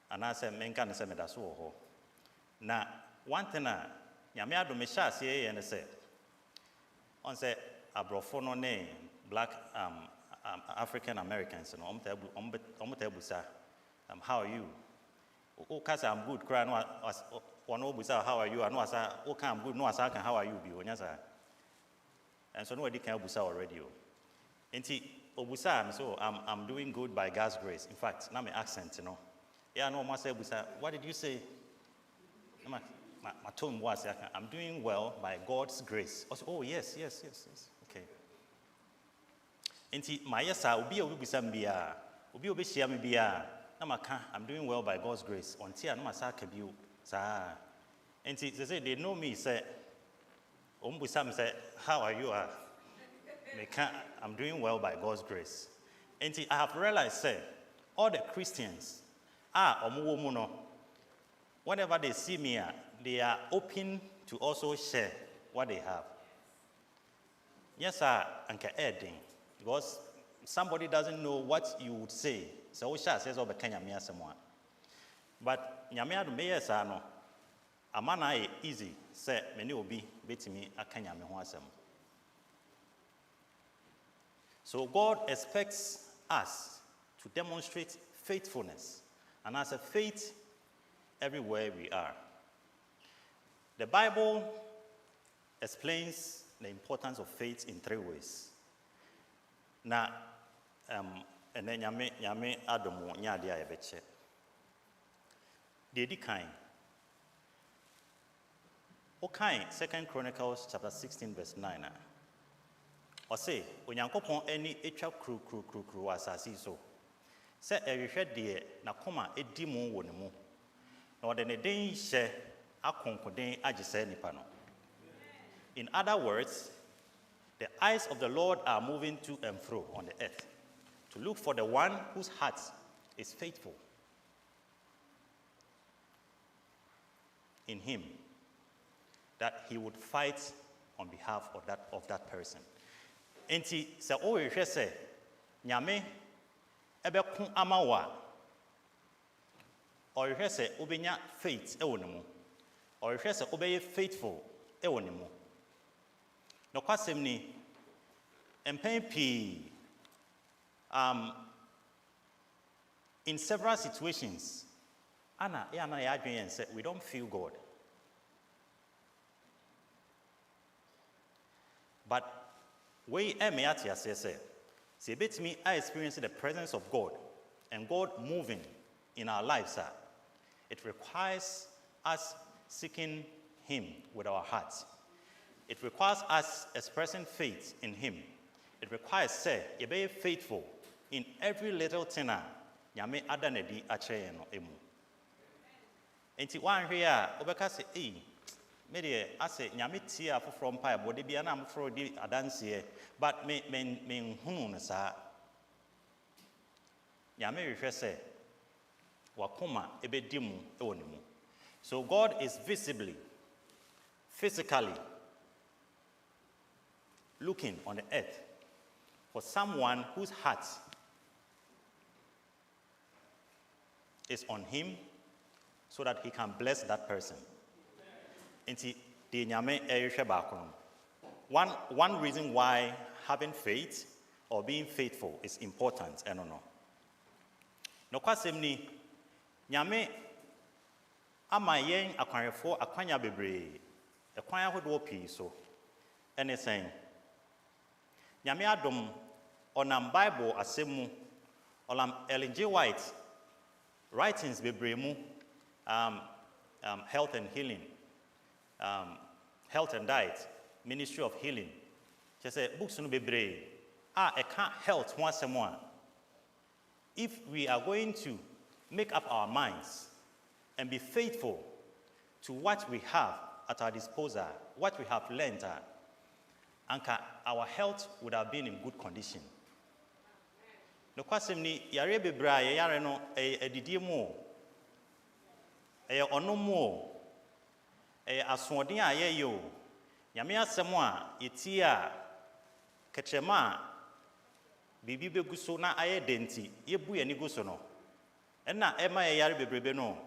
ana se menka ne se meda so ho na one thing a nyame ado me sha ase ye ne se on se abrofo no ne black African Americans no omtabusa how are you O kasa I'm good, cry no as one obusa how are you? I know asa o can I'm good, no asa can how are you be onya sa. And so nobody can obusa already. Enti obusa so I'm doing good by God's grace. In fact, na my accent, Yeah, no ma say obusa, what did you say? My tone was I'm doing well by God's grace. Also, oh yes. Okay. Enti my yesa obi obusa mbia, obi obehia me bia. I'm doing well by God's grace. Until I'm and they say they know me. Say, say, how are you? I'm doing well by God's grace. And I have realized, say, all the Christians whenever they see me, they are open to also share what they have. Yes, sir, because somebody doesn't know what you would say. So we shall say over Kenya Mia someone. But Yamia Mayor Sano, a man I easy, say many will be beating me a Kenya Mihuasam. So God expects us to demonstrate faithfulness, and as a faith everywhere we are. The Bible explains the importance of faith in 3 ways. Now, and then yame adomo nyade a yebeche. Dedi kind. O kind 2 Chronicles chapter 16 verse 9. Or say, onyankopon eni etwa kru asasi so. Se ehwehwe de na koma edi mu wo ne mu. Na ode ne den hye akonkoden agise nipa no. In other words, the eyes of the Lord are moving to and fro on the earth, to look for the one whose heart is faithful in him, that he would fight on behalf of that person. Enti se o hwehwe se nyame ebeku amawa o hwehwe se obenya faith e wonemu o hwehwe se obeye faithful e wonemu no kwasem ni empen pi in several situations, Anna said, we don't feel God. But we say, bet me, I experience the presence of God and God moving in our lives. It requires us seeking Him with our hearts. It requires us expressing faith in Him. It requires, say, you be faithful in every little thing. Nyame adanedi akyerɛ no emu. Enti wan hwe a obeka se me de ase nyame tie afoforo mpa bode bia na amforo di adanse but me hunu no saa. Nyame hwehwɛ se wakoma ebedi mu ewo ne mu. So God is visibly, physically looking on the earth for someone whose heart is on him so that he can bless that person. One reason why having faith or being faithful is important, I don't know. No kwasemni nyame ama yen akwanfo akwanya bebre ekwan ahodo pii so ene sen nyame adom onam Bible asemu olam Ellen G. White writings bebre mu health and healing, health and diet, ministry of healing. She said books no bebre eka health ho asemu a if we are going to make up our minds and be faithful to what we have at our disposal, what we have learned, our health would have been in good condition. No kwasem ni yare bebra yare no edidie mu ono mu asoden a ye yo nyame asem a yeti a ketrema bibi beguso na aye denti yebu ye ni guso no enna ema yare bebrebe no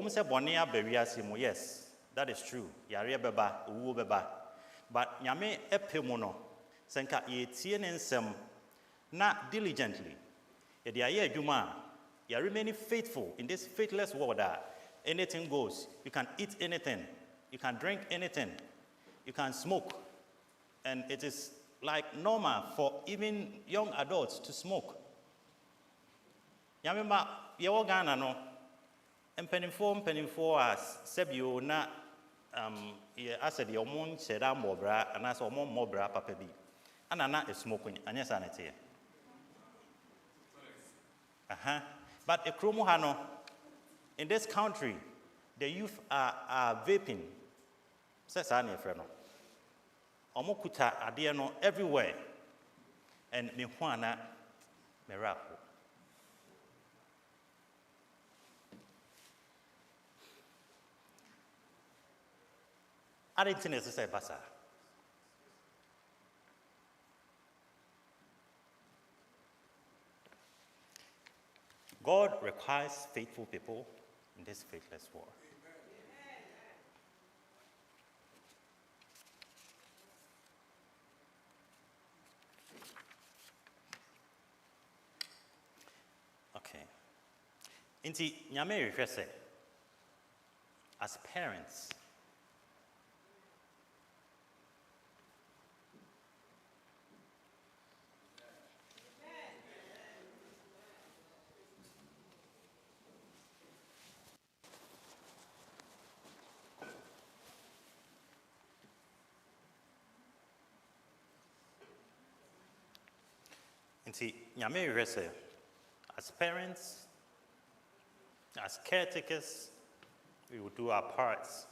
se bone abawiase mu. Yes, that is true. Yare beba owu beba, but nyame epemu no senka yetie ne nsem na diligently ye de aye adwuma You are remaining faithful in this faithless world that anything goes. You can eat anything. You can drink anything. You can smoke. And it is like normal for even young adults to smoke. Yamema, yewo Ghana no, mpenimfo as sebio na ye ased ye omon cheda mobra anasa omon mobra papa bi. Anana is smoking, anya sanete. But a kromo hano, in this country, the youth are vaping. Says Annie Freno. Omokuta adiano everywhere. And Mihuana Merapo. I didn't think it's a basa. God requires faithful people in this faithless world. Okay. Inti nyame rehwɛ sɛ as parents as parents, as caretakers, we will do our parts.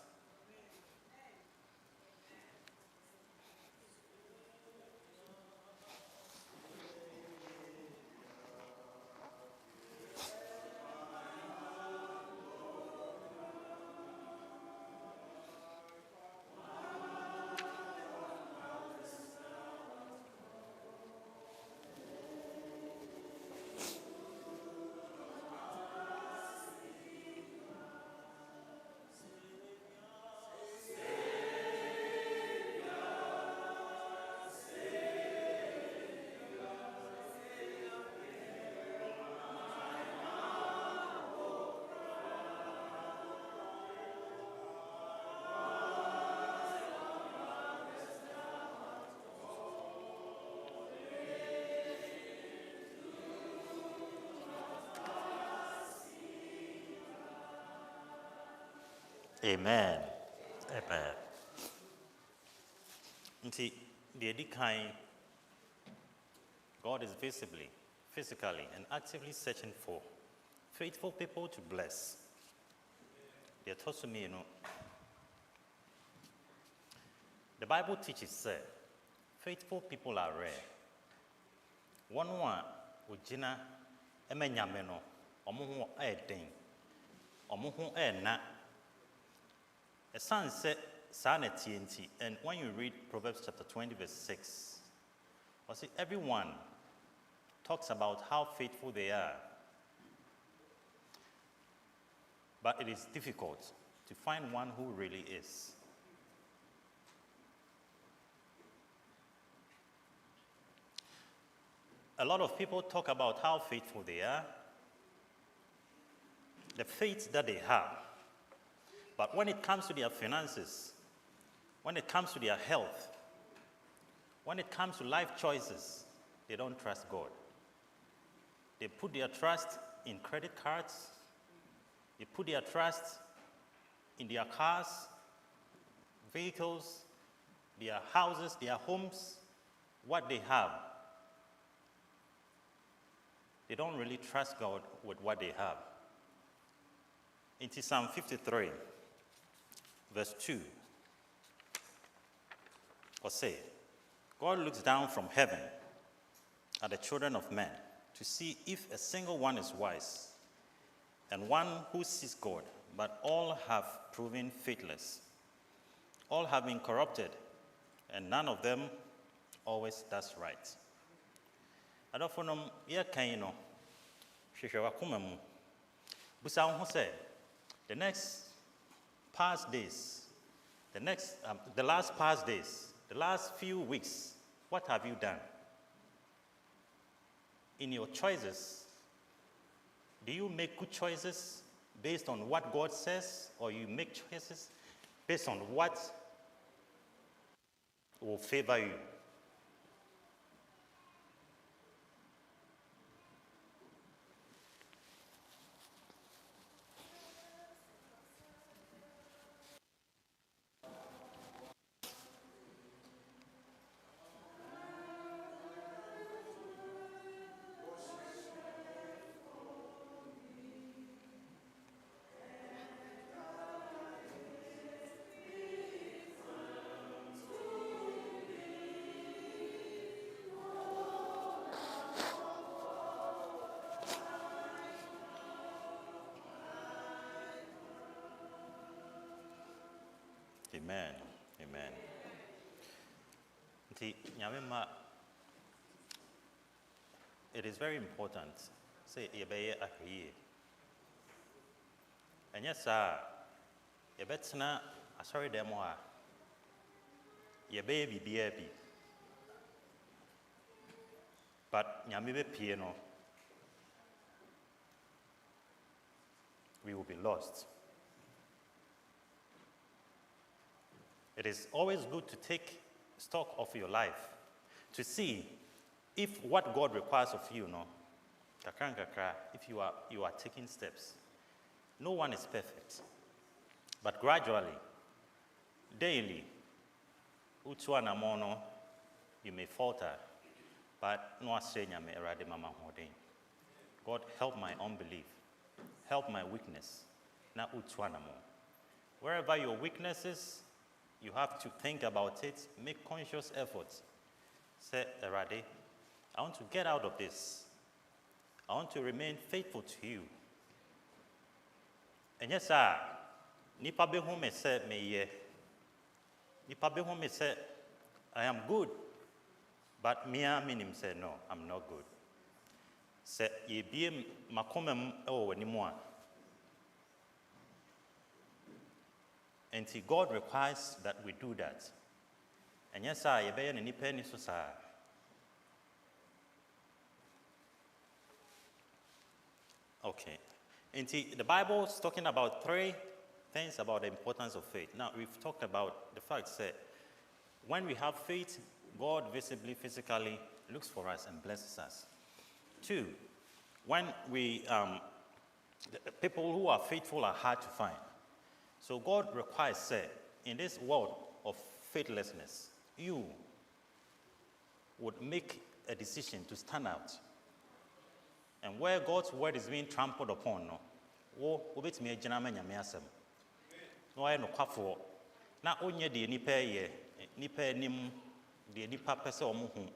Amen. Amen. Nti the edikai, God is visibly, physically, and actively searching for faithful people to bless. They taught to me, the Bible teaches that faithful people are rare. One ujina emenyameno, omuhu den, omuhu na. A son said, sanity, and when you read Proverbs chapter 20, verse 6, everyone talks about how faithful they are. But it is difficult to find one who really is. A lot of people talk about how faithful they are, the faith that they have. But when it comes to their finances, when it comes to their health, when it comes to life choices, they don't trust God. They put their trust in credit cards. They put their trust in their cars, vehicles, their houses, their homes, what they have. They don't really trust God with what they have. Into Psalm 53. Verse 2, or say, God looks down from heaven at the children of men to see if a single one is wise and one who sees God, but all have proven faithless. All have been corrupted, and none of them always does right. Adofonom ye kan no hwehwe wakoma mu. Busa ho say, the next past days, the last past days, the last few weeks, what have you done? In your choices, Do you make good choices based on what God says, or you make choices based on what will favor you? Amen. Amen. Nti, nyame ma, it is very important. Say, yebeye ahwiye. Enye saa, yebetena asori demo a, yebeye bibia bi. But nyame be pie no, we will be lost. It is always good to take stock of your life, to see if what God requires of you, no, if you are taking steps. No one is perfect, but gradually, daily, you may falter, but no mama. God, help my unbelief, help my weakness. Wherever your weakness is, you have to think about it, make conscious efforts. Say, Erade, I want to get out of this. I want to remain faithful to you. And yes, sir, nipa be home say me ye. Nipa be home say I am good, but me minim say no, I'm not good. Say ye be makomem ewo anymore. And see, God requires that we do that. And yes, sir, you bear any penny so sir. Okay. And see, the Bible is talking about 3 things about the importance of faith. Now, we've talked about the fact that when we have faith, God visibly, physically looks for us and blesses us. 2, when we, the people who are faithful are hard to find. So God requires, say, in this world of faithlessness, you would make a decision to stand out. And where God's word is being trampled upon, no,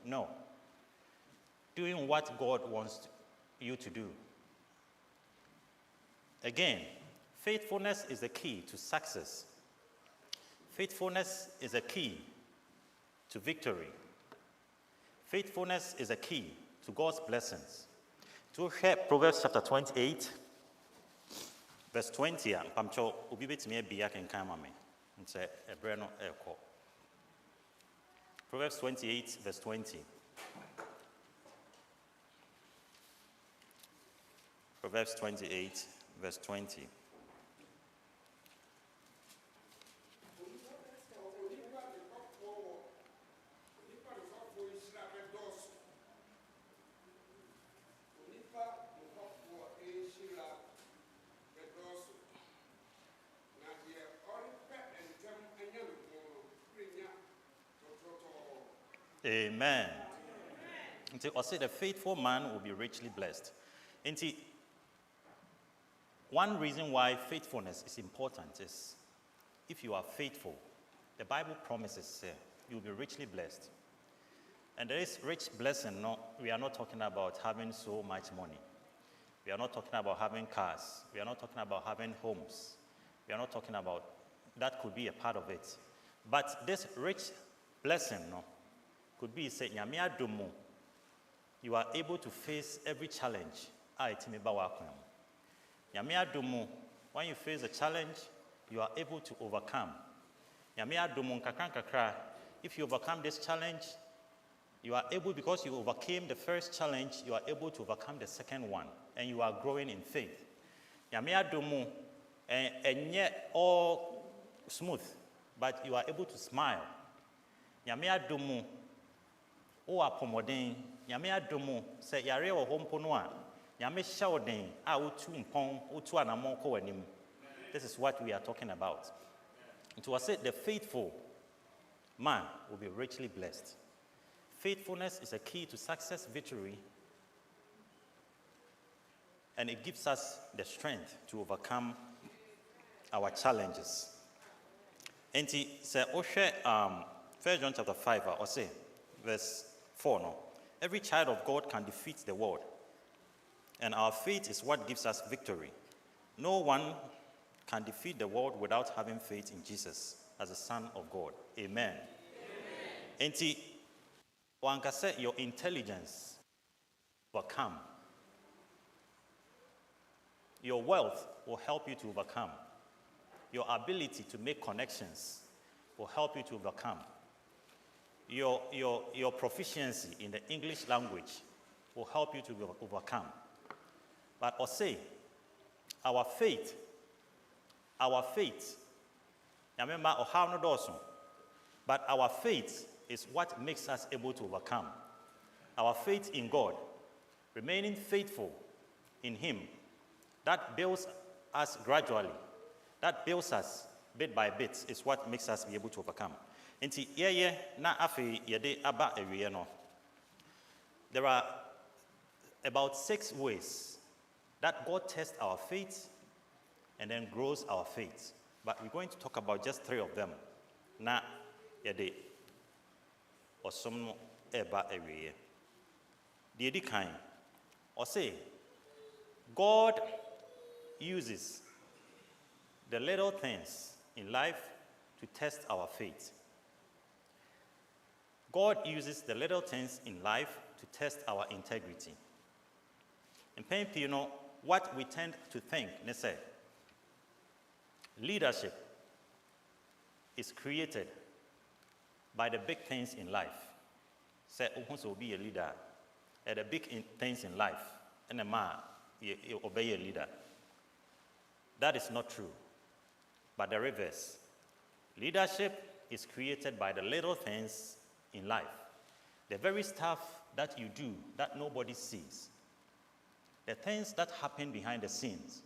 no. Doing what God wants you to do. Again, faithfulness is the key to success. Faithfulness is a key to victory. Faithfulness is a key to God's blessings. To hear Proverbs chapter 28, verse 20, Pamcho, ubibit me be yak and kamame. And say, Ebreno eko. Proverbs 28, verse 20. Proverbs 28, verse 20. Amen. Until I say the faithful man will be richly blessed. Until one reason why faithfulness is important is if you are faithful, the Bible promises you'll be richly blessed. And there is rich blessing. No, we are not talking about having so much money. We are not talking about having cars. We are not talking about having homes. We are not talking about that. Could be a part of it. But this rich blessing, no, could be say nyame adomo. You are able to face every challenge. Nyame adomo, when you face a challenge, you are able to overcome. Nyame adomo kakra. If you overcome this challenge, you are able, because you overcame the first challenge, you are able to overcome the second one. and you are growing in faith. Nyame adomu and yet all smooth, but you are able to smile. Nyame adomu o apomodin. Nyame adomu say yare o hompo no a nyame shawden a otu mpon otu anamon ko wanim. This is what we are talking about. It was said the faithful man will be richly blessed. Faithfulness is a key to success, victory, and it gives us the strength to overcome our challenges. And he said, 1 John chapter 5, or say, verse 4, no? Every child of God can defeat the world, and our faith is what gives us victory. No one can defeat the world without having faith in Jesus as the Son of God. Amen. And one can say your intelligence overcome. Your wealth will help you to overcome. Your ability to make connections will help you to overcome. Your proficiency in the English language will help you to overcome. But I'll say, our faith, remember, but our faith is what makes us able to overcome. Our faith in God, remaining faithful in Him, that builds us gradually, that builds us bit by bit, is what makes us be able to overcome. Na afi yede aba ewie no. There are about 6 ways that God tests our faith and then grows our faith. But we're going to talk about just 3 of them. Na yede osomno eba ewie. The edi kind or say God uses the little things in life to test our faith. God uses the little things in life to test our integrity. In pain, you know, what we tend to think, let's say, leadership is created by the big things in life. Say, who will be a leader at the big things in life, and a man, you obey a leader. That is not true, but the reverse. Leadership is created by the little things in life. The very stuff that you do that nobody sees. The things that happen behind the scenes.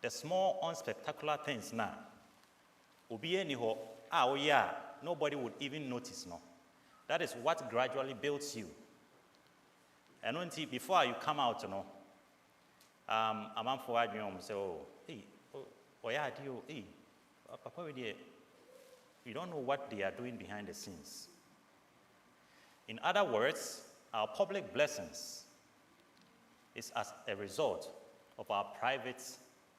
The small, unspectacular things now. Nobody would even notice, no. That is what gradually builds you. And until before you come out, you know, a man for you say, oh, hey, oh yeah, hey, Papa, you don't know what they are doing behind the scenes. In other words, our public blessings is as a result of our private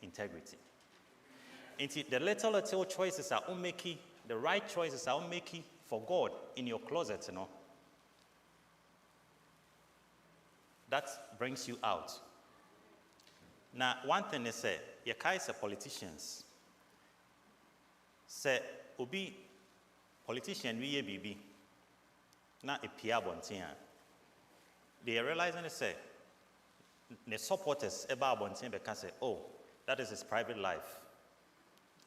integrity. The little choices are making, the right choices are making for God in your closet, you know. That brings you out. Now, one thing they say, you guys are politicians. Say, obi politician we ye bibi. Na a pia bontia. They are realizing they say, the supporters about bontia because say, oh, that is his private life.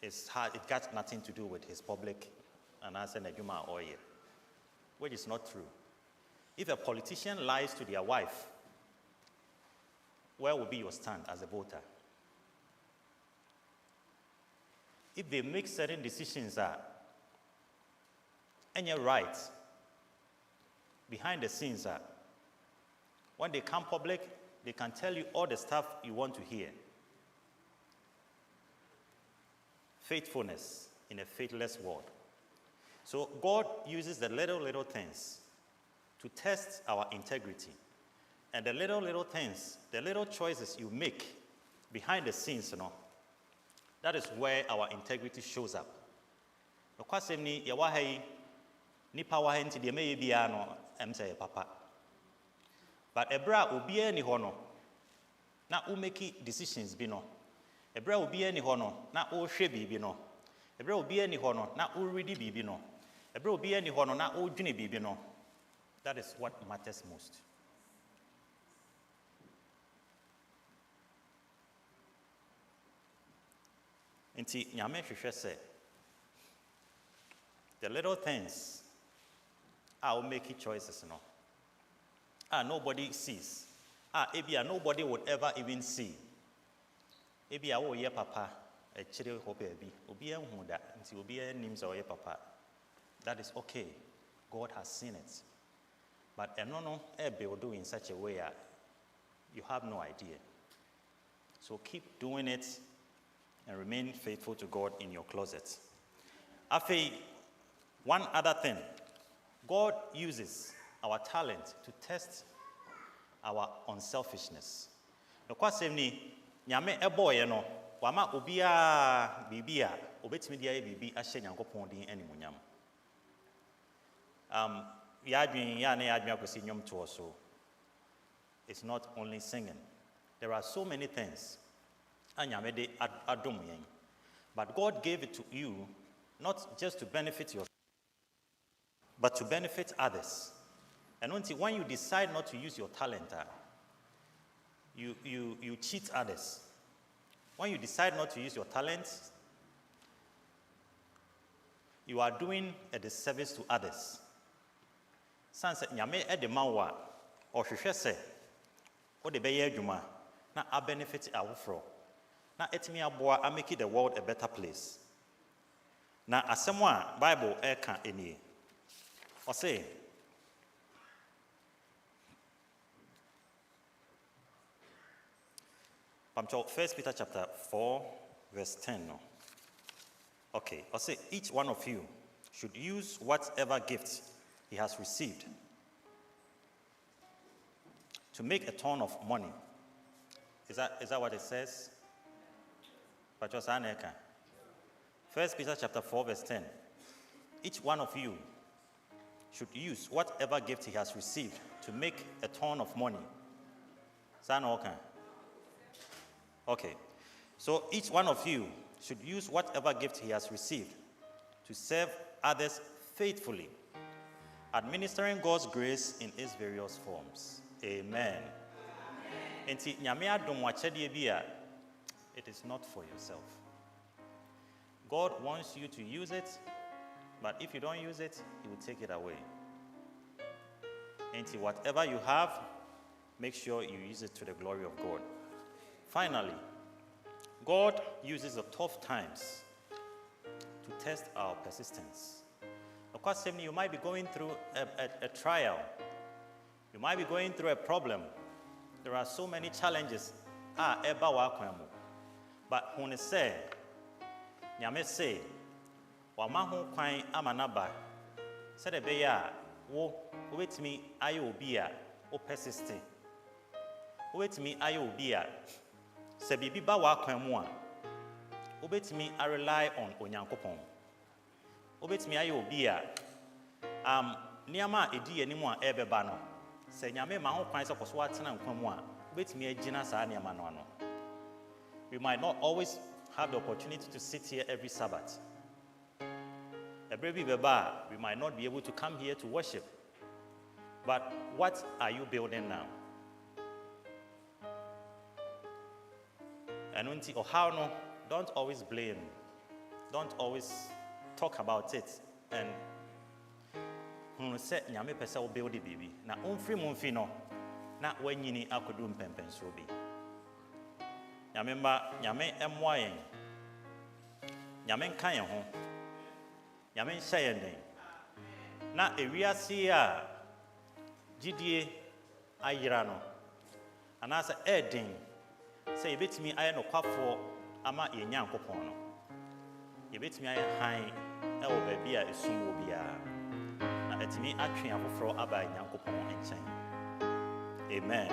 It's hard, it got nothing to do with his public and answer Nejuma or ye. Which is not true. If a politician lies to their wife, where will be your stand as a voter? If they make certain decisions and you're right, behind the scenes when they come public, they can tell you all the stuff you want to hear. Faithfulness in a faithless world. So God uses the little things to test our integrity. And the little things, the little choices you make behind the scenes, you know, that is where our integrity shows up. But ebra obi ani ho no na o make decisions bi no. Ebra obi ani ho no na o hwe bibi no. Ebra obi ani ho no na o read bibi no. Ebra obi ani ho no na o dwene bibi no. That is what matters most. Nti nyame hwehwɛ sɛ the little things will make choices no. Nobody sees. Ebia nobody would ever even see. Ebia wo ye papa e chire ho baabi. Obi enhu da nti obi enim sɛ ɔyɛ papa. That is okay. God has seen it. But eno will do in such a way you have no idea. So keep doing it and remain faithful to God in your closet. After one other thing, God uses our talent to test our unselfishness. No kwasem ni nyame eboye no wama obia bibia obetimi dia bibi ahye Nyankopɔn din animunyam. Yadwin ya na yadwin akosi nyom to so. It's not only singing. There are so many things anyame de adom yen. But God gave it to you not just to benefit yourself, but to benefit others. And when you decide not to use your talent, you cheat others. When you decide not to use your talent, you are doing a disservice to others. Sans nyame e de mawa o hwehwe se o de beye adwuma na a benefit awofro na etimi aboa a make the world a better place. Na asɛm a Bible eka enie. O say Pamcho 1 Peter chapter 4 verse 10 no. Okay, I say each one of you should use whatever gift he has received to make a ton of money. Is that what it says? But 1 Peter chapter 4 verse 10. Each one of you should use whatever gift he has received to make a ton of money. Okay. So each one of you should use whatever gift he has received to serve others faithfully, administering God's grace in its various forms. Amen. Enti nyame adom wachede bia, it is not for yourself. God wants you to use it, but if you don't use it, he will take it away. Enti whatever you have, make sure you use it to the glory of God. Finally, God uses the tough times to test our persistence. Of course, you might be going through a trial. You might be going through a problem. There are so many challenges. But when it say, nyame say, wama ho kwan amanaba, said ebeya wo wetimi aye obi a o persiste. Wetimi aye obi a se bibi ba wa kwan mu a obetimi a rely on Onyankopɔn. Obetimi aye obi a niama edi animu a ebeba no se nyame ma ho kwan se koso atena nkwan mu a obetimi agina saa niama no ano. We might not always have the opportunity to sit here every Sabbath. We might not be able to come here to worship. But what are you building now? And or how no, don't always blame. Don't always talk about it. And say nyame pesa wo build baby. Na umfri no. Na wenyini akodu mpempen so bi. Nyame emwa yen. Nyame nka yen ho. Nyame nhyɛ yen den. Na ewiase a gidie ayira no. Anasa eden. Say yebetimi aye no kwafo ama ye Nyankopɔn no. Yebetimi aye han ewo baabi a esum wo bia. Na etimi atwe afoforo aba Nyankopɔn nkyɛn. Amen.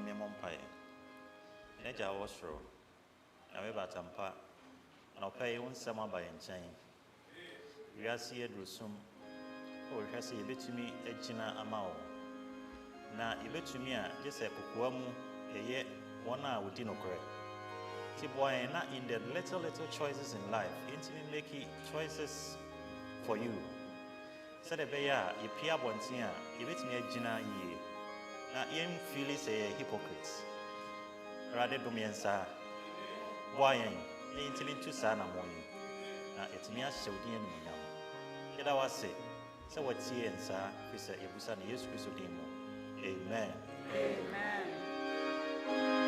me mompae. Neja was sure. I remember Tampa. And I'll pay one summer by and chain. We are see a drusum. Oh, you see a bit to me, a china amao. Now, you bet to me, just a kukuamu, a year, 1 hour with no correct. Boy, not in the little choices in life, intimate making choices for you. Said a bear, you peer once here, you bet me a gina ye. Now, in feel is a hypocrite. Rather do me and sir. Boy, ain't into sana morning. Now, it's me a shouting yam. Yet I was say, so what's here and sir, he said, if we son, yes, we so demo. Amen. Amen.